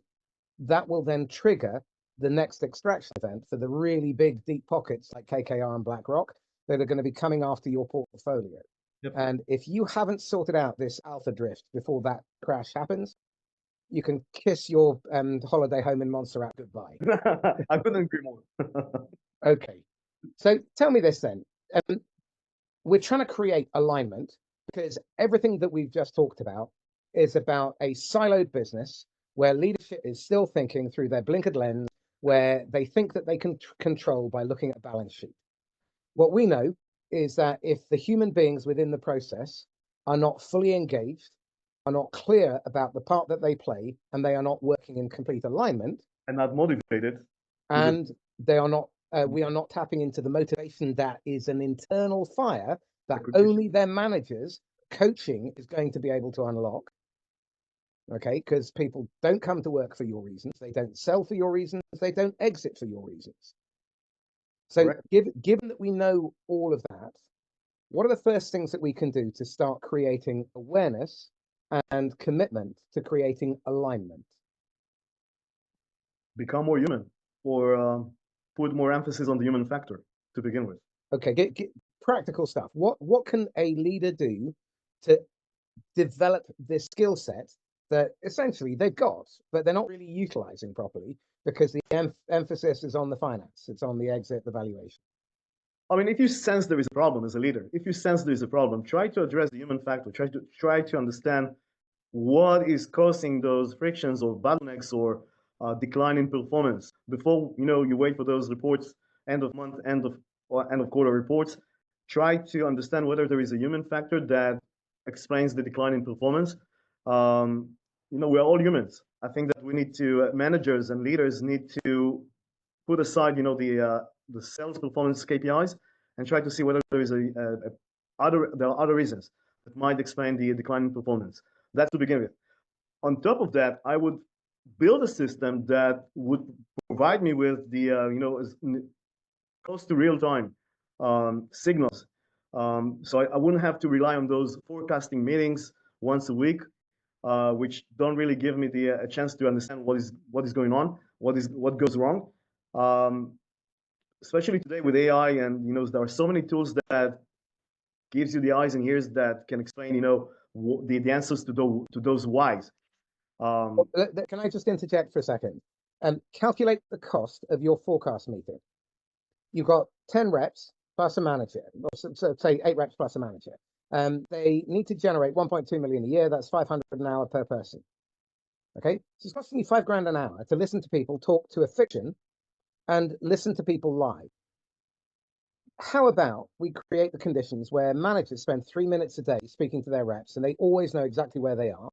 that will then trigger the next extraction event for the really big deep pockets like KKR and BlackRock that are going to be coming after your portfolio. Yep. And if you haven't sorted out this alpha drift before that crash happens, you can kiss your holiday home in Montserrat goodbye. I couldn't agree more. Okay. So tell me this then. We're trying to create alignment because everything that we've just talked about is about a siloed business where leadership is still thinking through their blinkered lens, where they think that they can control by looking at a balance sheet. What we know is that if the human beings within the process are not fully engaged, are not clear about the part that they play, and they are not working in complete alignment, and not motivated, and they are not, we are not tapping into the motivation that is an internal fire that only their managers coaching is going to be able to unlock. Okay, because people don't come to work for your reasons, they don't sell for your reasons, they don't exit for your reasons. So given that we know all of that, what are the first things that we can do to start creating awareness and commitment to creating alignment? Become more human, or put more emphasis on the human factor to begin with. Okay, get practical stuff. What can a leader do to develop this skill set that essentially they've got, but they're not really utilizing properly because the emphasis is on the finance, it's on the exit, the valuation? I mean, if you sense there is a problem as a leader, if you sense there is a problem, try to address the human factor. Try to understand what is causing those frictions or bottlenecks or decline in performance before you wait for those reports, end of month, end of quarter reports. Try to understand whether there is a human factor that explains the decline in performance. We're all humans. I think that we need to managers and leaders need to put aside the sales performance KPIs and try to see whether there is there are other reasons that might explain the decline in performance. That's to begin with. On top of that, I would build a system that would provide me with the close to real time signals. So I wouldn't have to rely on those forecasting meetings once a week, which don't really give me a chance to understand what is going on, what goes wrong. Especially today with AI, and there are so many tools that gives you the eyes and ears that can explain the answers to those whys. Can I just interject for a second? Calculate the cost of your forecast meeting. You've got 10 reps plus a manager, or so say 8 reps plus a manager. They need to generate 1.2 million a year. That's 500 an hour per person. Okay, so it's costing you $5 an hour to listen to people talk to a fiction and listen to people lie. How about we create the conditions where managers spend 3 minutes a day speaking to their reps and they always know exactly where they are?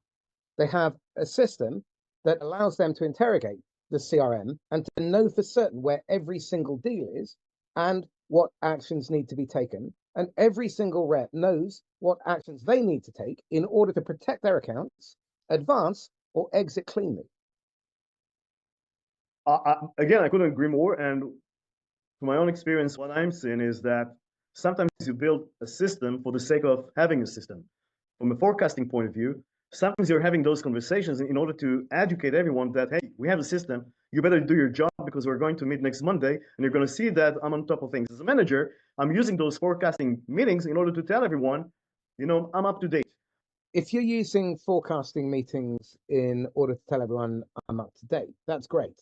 They have a system that allows them to interrogate the CRM and to know for certain where every single deal is and what actions need to be taken. And every single rep knows what actions they need to take in order to protect their accounts, advance, or exit cleanly. Again, I couldn't agree more. And from my own experience, what I'm seeing is that sometimes you build a system for the sake of having a system. From a forecasting point of view, sometimes you're having those conversations in order to educate everyone that, hey, we have a system, you better do your job because we're going to meet next Monday, and you're going to see that I'm on top of things. As a manager, I'm using those forecasting meetings in order to tell everyone, I'm up to date. If you're using forecasting meetings in order to tell everyone I'm up to date, that's great.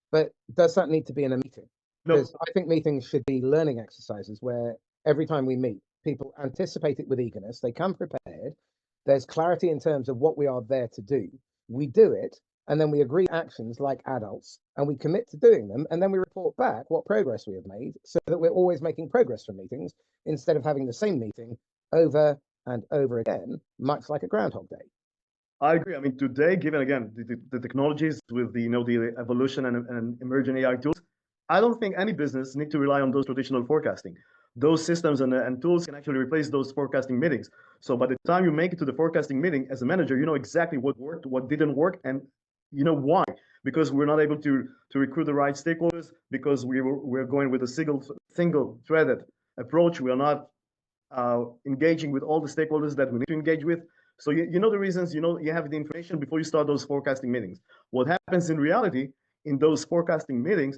But does that need to be in a meeting? No, Because I think meetings should be learning exercises where every time we meet, people anticipate it with eagerness, they come prepared, there's clarity in terms of what we are there to do. We do it, and then we agree actions like adults, and we commit to doing them, and then we report back what progress we have made so that we're always making progress from meetings instead of having the same meeting over and over again, much like a Groundhog Day. I agree. I mean, today, given again the technologies with the evolution and emerging AI tools, I don't think any business need to rely on those traditional forecasting. Those systems and tools can actually replace those forecasting meetings. So by the time you make it to the forecasting meeting as a manager, you know exactly what worked, what didn't work, and you know why. Because we're not able to recruit the right stakeholders, because we're going with a single threaded approach. We are not engaging with all the stakeholders that we need to engage with. So you know the reasons, you have the information before you start those forecasting meetings. What happens in reality in those forecasting meetings,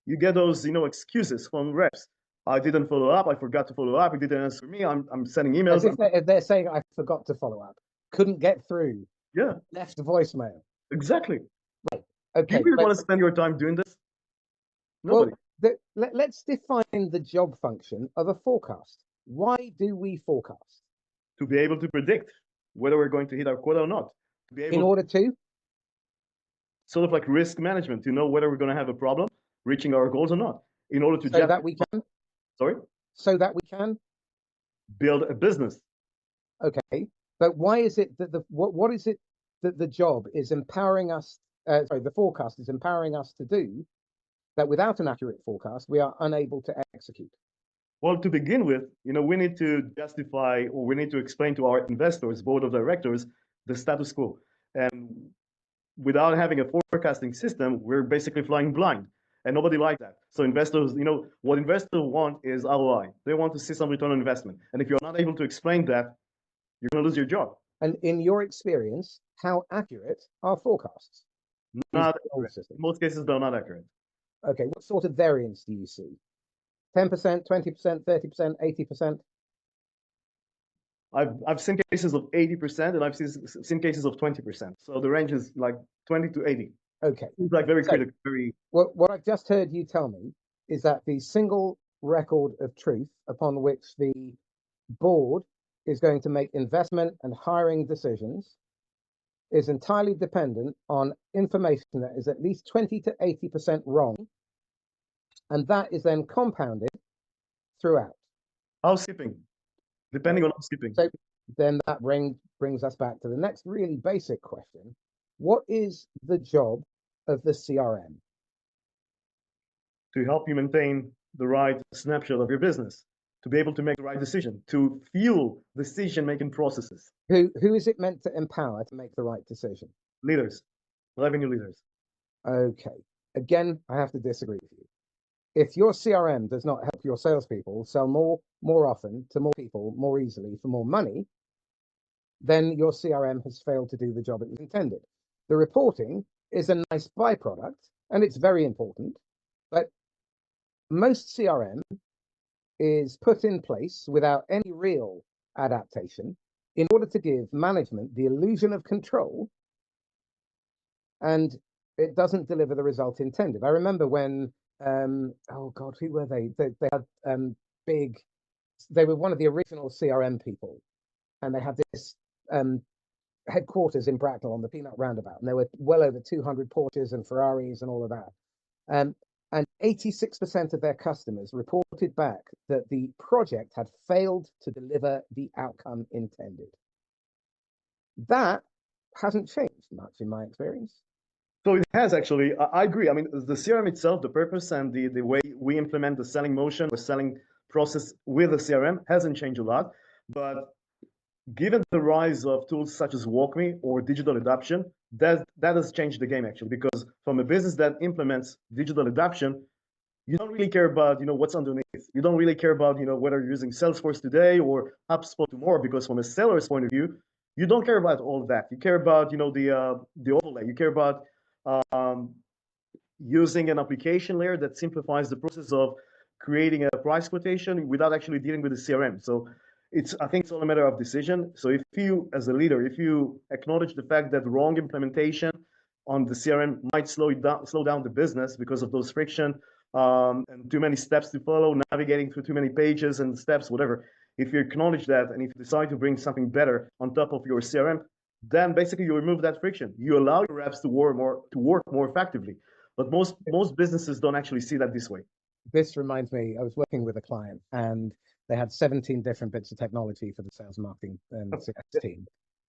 you get those excuses from reps. I didn't follow up. I forgot to follow up. He didn't answer me. I'm sending emails. As if they're saying, I forgot to follow up, couldn't get through, Yeah, left voicemail. exactly. Right. Do Okay. you really want to spend your time doing this? Well, Nobody. let's define the job function of a forecast. Why do we forecast? To be able to predict whether we're going to hit our quota or not. To be In able order to? sort of like risk management, to know whether we're going to have a problem reaching our goals or not. In order to So that we can? sorry, So that we can? build a business. Okay. But why is it that what is it that the job is empowering us, the forecast is empowering us to do that without an accurate forecast, we are unable to execute? Well, to begin with, we need to justify, or we need to explain to our investors, board of directors, the status quo. And without having a forecasting system, we're basically flying blind. And nobody likes that. So investors, what investors want is ROI. They want to see some return on investment. And if you're not able to explain that, you're going to lose your job. And in your experience, how accurate are forecasts? Not accurate. In most cases, they're not accurate. Okay, what sort of variance do you see? 10%, 20%, 30%, 80%? I've seen cases of 80% and I've seen cases of 20%. So the range is like 20 to 80. Okay. It's like very critical, very. What I've just heard you tell me is that the single record of truth upon which the board is going to make investment and hiring decisions is entirely dependent on information that is at least 20 to 80% wrong. And that is then compounded throughout. Housekeeping, depending on housekeeping. So then that brings us back to the next really basic question. What is the job of the CRM? To help you maintain the right snapshot of your business, to be able to make the right decision, to fuel decision-making processes. Who is it meant to empower to make the right decision? Leaders, revenue leaders. Okay. Again, I have to disagree with you. If your CRM does not help your salespeople sell more often to more people more easily for more money, then your CRM has failed to do the job it was intended. The reporting is a nice byproduct, and it's very important, but most CRM is put in place without any real adaptation in order to give management the illusion of control, and it doesn't deliver the result intended. I remember when, oh God, who were they? They had they were one of the original CRM people, and they had this headquarters in Bracknell on the Peanut Roundabout, and there were well over 200 Porsches and Ferraris and all of that. And 86% of their customers reported back that the project had failed to deliver the outcome intended. That hasn't changed much in my experience. So it has actually. I agree. I mean, the CRM itself, the purpose and the way we implement the selling motion or selling process with the CRM hasn't changed a lot. But given the rise of tools such as WalkMe or digital adoption, that has changed the game actually. Because from a business that implements digital adoption, you don't really care about what's underneath. You don't really care about whether you're using Salesforce today or HubSpot tomorrow. Because from a seller's point of view, you don't care about all of that. You care about the overlay. You care about um, using an application layer that simplifies the process of creating a price quotation without actually dealing with the CRM. So I think it's all a matter of decision. So if you, as a leader, if you acknowledge the fact that wrong implementation on the CRM might slow down the business because of those friction and too many steps to follow, navigating through too many pages and steps, whatever. If you acknowledge that and if you decide to bring something better on top of your CRM, then basically you remove that friction. You allow your reps to work more effectively. But most businesses don't actually see that this way. This reminds me, I was working with a client and they had 17 different bits of technology for the sales, marketing, and CS team.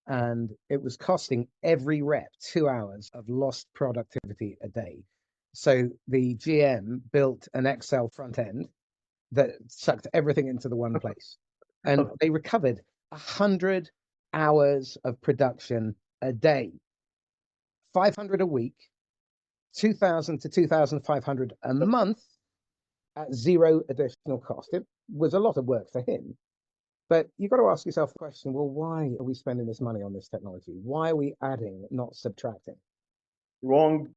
And it was costing every rep 2 hours of lost productivity a day. So the GM built an Excel front end that sucked everything into the one place. And they recovered 100 hours of production a day, 500 a week, 2,000 to 2,500 a month at zero additional cost. It was a lot of work for him. But you've got to ask yourself the question, well, why are we spending this money on this technology? Why are we adding, not subtracting? Wrong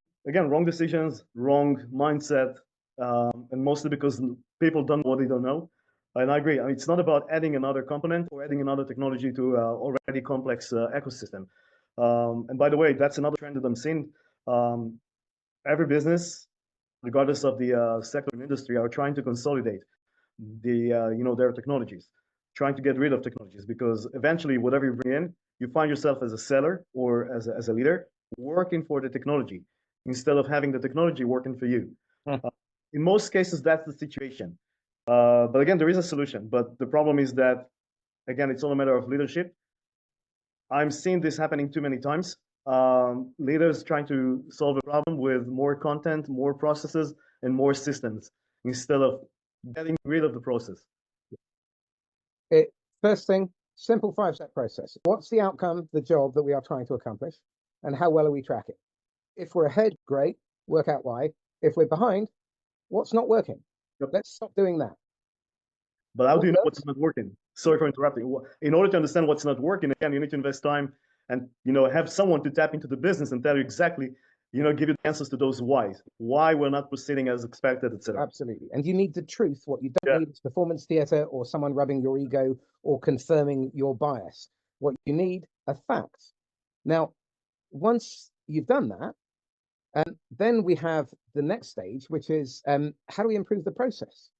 decisions, wrong mindset, and mostly because people don't know what they don't know. And I agree. I mean, it's not about adding another component or adding another technology to already complex ecosystem. And by the way, that's another trend that I'm seeing. Every business, regardless of the sector and industry, are trying to consolidate their technologies, trying to get rid of technologies, because eventually, whatever you bring in, you find yourself as a seller or as a leader working for the technology instead of having the technology working for you. In most cases, that's the situation. But again, there is a solution. But the problem is that, again, it's all a matter of leadership. I'm seeing this happening too many times. Leaders trying to solve a problem with more content, more processes, and more systems instead of getting rid of the process. First thing, simple 5-step process. What's the outcome, the job that we are trying to accomplish, and how well are we tracking? If we're ahead, great, work out why. If we're behind, what's not working? Yep. Let's stop doing that. But how do you know what's not working? Sorry for interrupting. In order to understand what's not working, again, you need to invest time and have someone to tap into the business and tell you exactly, give you the answers to those whys. Why we're not proceeding as expected, etc. Absolutely. And you need the truth. What you don't need is performance theater or someone rubbing your ego or confirming your bias. What you need are facts. Now, once you've done that, then we have the next stage, which is how do we improve the process?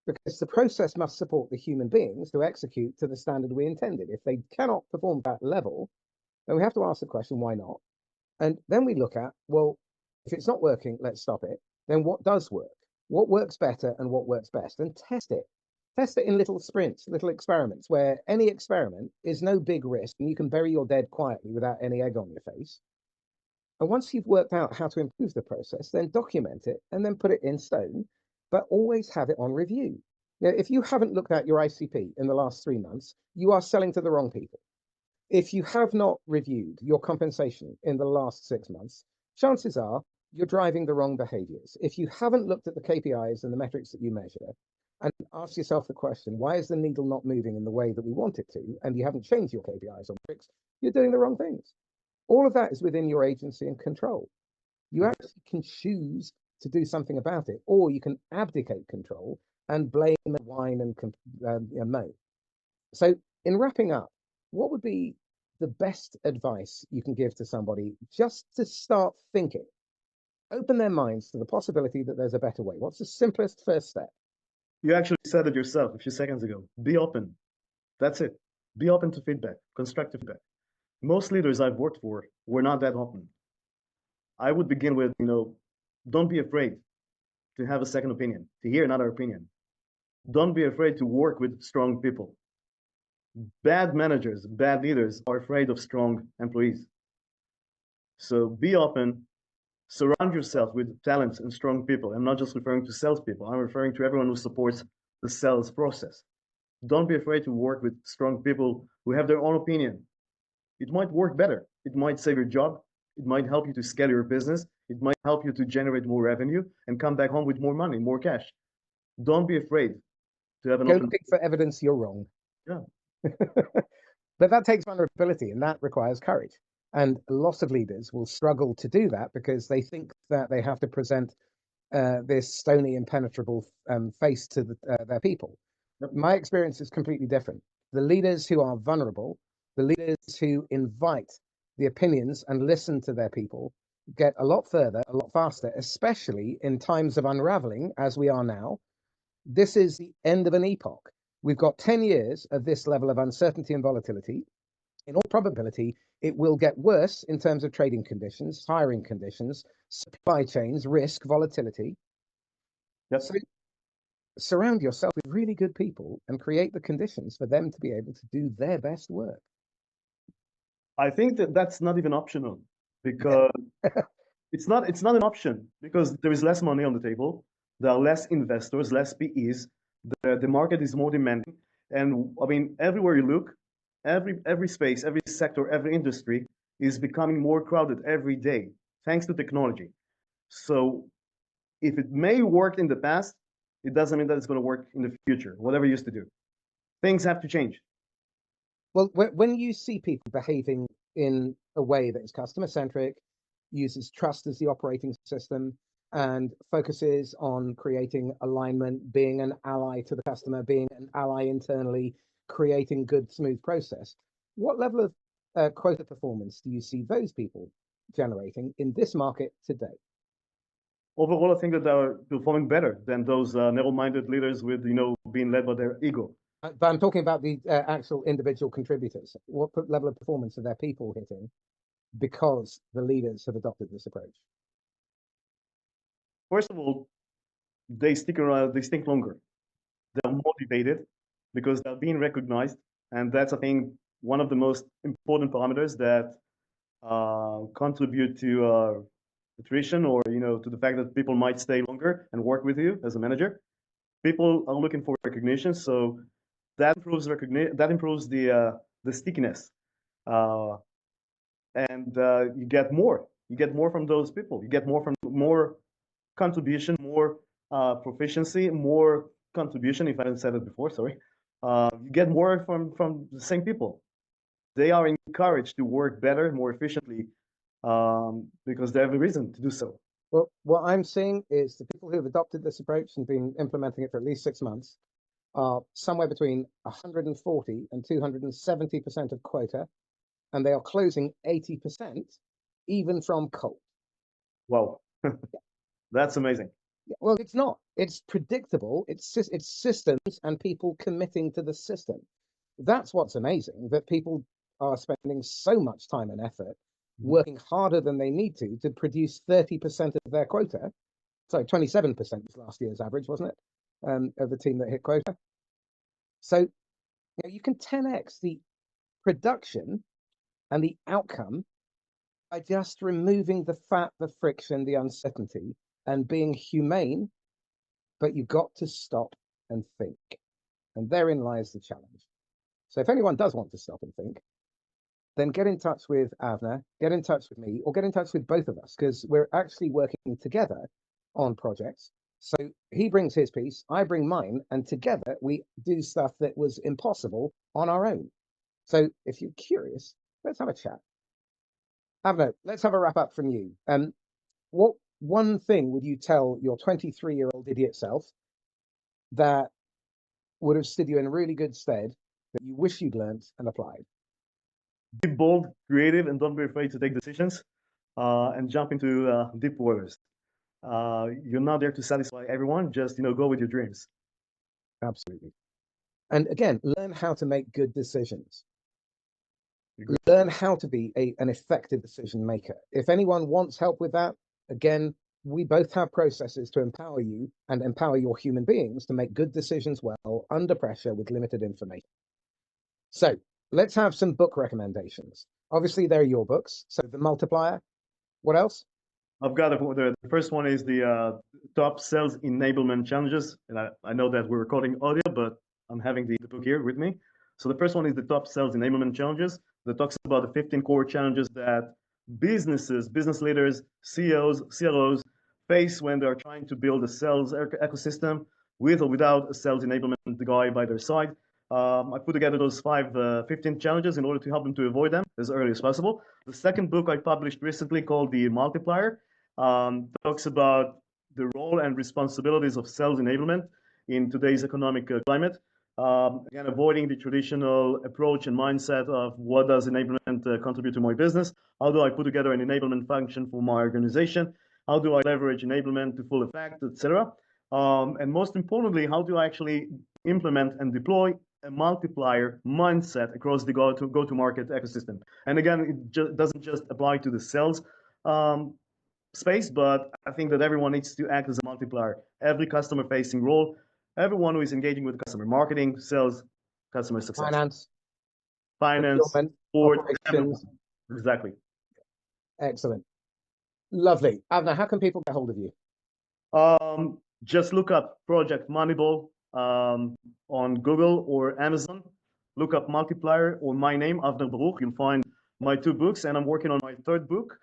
Because the process must support the human beings to execute to the standard we intended. If they cannot perform that level, then we have to ask the question, why not? And then we look at, well, if it's not working, let's stop it. Then what does work? What works better and what works best? And test it. Test it in little sprints, little experiments, where any experiment is no big risk and you can bury your dead quietly without any egg on your face. And once you've worked out how to improve the process, then document it and then put it in stone, but always have it on review. Now, if you haven't looked at your ICP in the last 3 months, you are selling to the wrong people. If you have not reviewed your compensation in the last 6 months, chances are you're driving the wrong behaviors. If you haven't looked at the KPIs and the metrics that you measure and ask yourself the question, why is the needle not moving in the way that we want it to? And you haven't changed your KPIs or metrics, you're doing the wrong things. All of that is within your agency and control. You actually can choose to do something about it, or you can abdicate control and blame and whine and moan. So in wrapping up, what would be the best advice you can give to somebody just to start thinking? Open their minds to the possibility that there's a better way. What's the simplest first step? You actually said it yourself a few seconds ago. Be open. That's it. Be open to feedback, constructive feedback. Most leaders I've worked for were not that open. I would begin with, don't be afraid to have a second opinion, to hear another opinion. Don't be afraid to work with strong people. Bad managers, bad leaders are afraid of strong employees. So be open, surround yourself with talents and strong people. I'm not just referring to salespeople, I'm referring to everyone who supports the sales process. Don't be afraid to work with strong people who have their own opinion. It might work better. It might save your job. It might help you to scale your business. It might help you to generate more revenue and come back home with more money, more cash. Don't be afraid to have an Go open. looking for evidence you're wrong. Yeah. But that takes vulnerability and that requires courage. And lots of leaders will struggle to do that because they think that they have to present this stony, impenetrable face to their people. Yep. My experience is completely different. The leaders who are vulnerable, the leaders who invite the opinions and listen to their people, get a lot further, a lot faster, especially in times of unraveling, as we are now. This is the end of an epoch. We've got 10 years of this level of uncertainty and volatility. In all probability, it will get worse in terms of trading conditions, hiring conditions, supply chains, risk, volatility. Yep. So surround yourself with really good people and create the conditions for them to be able to do their best work. I think that that's not even optional because it's not an option because there is less money on the table. There are less investors, less PEs. The market is more demanding. And I mean, everywhere you look, every space, every sector, every industry is becoming more crowded every day, thanks to technology. So if it may work in the past, it doesn't mean that it's going to work in the future, whatever you used to do. Things have to change. Well, when you see people behaving in a way that is customer centric, uses trust as the operating system, and focuses on creating alignment, being an ally to the customer, being an ally internally, creating good, smooth process, what level of quota performance do you see those people generating in this market today? Overall, I think that they're performing better than those narrow-minded leaders with, being led by their ego. But I'm talking about the actual individual contributors. What level of performance are their people hitting because the leaders have adopted this approach? First of all, they stick around, they stick longer. They're motivated because they're being recognized, and that's, I think, one of the most important parameters that contribute to attrition or to the fact that people might stay longer and work with you as a manager. People are looking for recognition, so that improves recognition. That improves the stickiness, uh, and you get more. You get more from those people. You get more contribution, more proficiency, more contribution. If I didn't say that before, sorry. You get more from the same people. They are encouraged to work better, more efficiently, because they have a reason to do so. Well, what I'm seeing is the people who have adopted this approach and been implementing it for at least 6 months are somewhere between 140 and 270% of quota, and they are closing 80% even from cold. Wow, that's amazing. Well, it's not. It's predictable. It's systems and people committing to the system. That's what's amazing, that people are spending so much time and effort working harder than they need to produce 30% of their quota. So 27% was last year's average, wasn't it? Of the team that hit quota. So you can 10x the production and the outcome by just removing the fat, the friction, the uncertainty, and being humane. But you've got to stop and think. And therein lies the challenge. So if anyone does want to stop and think, then get in touch with Avner, get in touch with me, or get in touch with both of us, because we're actually working together on projects. So he brings his piece, I bring mine, and together we do stuff that was impossible on our own. So if you're curious, let's have a chat. Avner, let's have a wrap up from you. What one thing would you tell your 23-year-old idiot self that would have stood you in really good stead that you wish you'd learned and applied? Be bold, creative, and don't be afraid to take decisions and jump into deep waters. You're not there to satisfy everyone. Just go with your dreams. Absolutely. And again, learn how to make good decisions. Learn how to be an effective decision maker. If anyone wants help with that, again, we both have processes to empower you and empower your human beings to make good decisions well under pressure with limited information. So let's have some book recommendations. Obviously, they're your books. So The Multiplier. What else? I've got the first one is the top sales enablement challenges. And I know that we're recording audio, but I'm having the book here with me. So the first one is the top sales enablement challenges that talks about the 15 core challenges that business leaders, CEOs, CLOs face when they're trying to build a sales ecosystem with or without a sales enablement guy by their side. I put together those 15 challenges in order to help them to avoid them as early as possible. The second book I published recently called The Multiplier talks about the role and responsibilities of sales enablement in today's economic climate. Again, avoiding the traditional approach and mindset of what does enablement contribute to my business? How do I put together an enablement function for my organization? How do I leverage enablement to full effect, etc.? And most importantly, how do I actually implement and deploy a multiplier mindset across the go-to-market ecosystem? And again, it doesn't just apply to the sales space, but I think that everyone needs to act as a multiplier. Every customer-facing role, everyone who is engaging with the customer, marketing, sales, customer success, finance, support, operations. Exactly. Excellent. Lovely. Avner, how can people get hold of you? Just look up Project Moneyball on Google or Amazon. Look up Multiplier or my name, Avner Baruch. You'll find my 2 books, and I'm working on my 3rd book.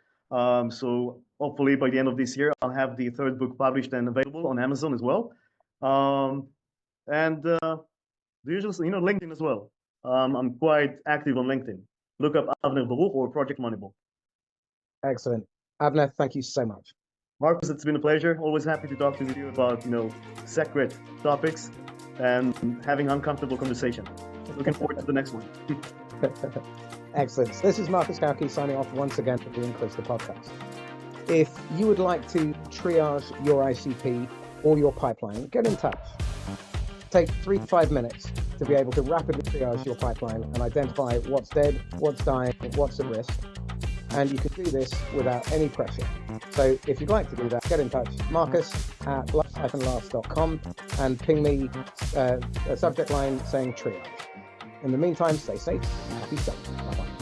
So hopefully by the end of this year, I'll have the 3rd book published and available on Amazon as well. And the usual, LinkedIn as well. I'm quite active on LinkedIn. Look up Avner Baruch or Project Moneyball. Excellent. Avner, thank you so much. Marcus, it's been a pleasure. Always happy to talk to you about, secret topics and having uncomfortable conversation. Looking forward to the next one. Excellent. This is Marcus Kauke signing off once again for the Inquisitor podcast. If you would like to triage your ICP or your pipeline, get in touch. Take 3 to 5 minutes to be able to rapidly triage your pipeline and identify what's dead, what's dying, what's at risk. And you can do this without any pressure. So if you'd like to do that, get in touch, marcus@last-last.com, and ping me a subject line saying triage. In the meantime, stay safe and happy selling. Bye-bye.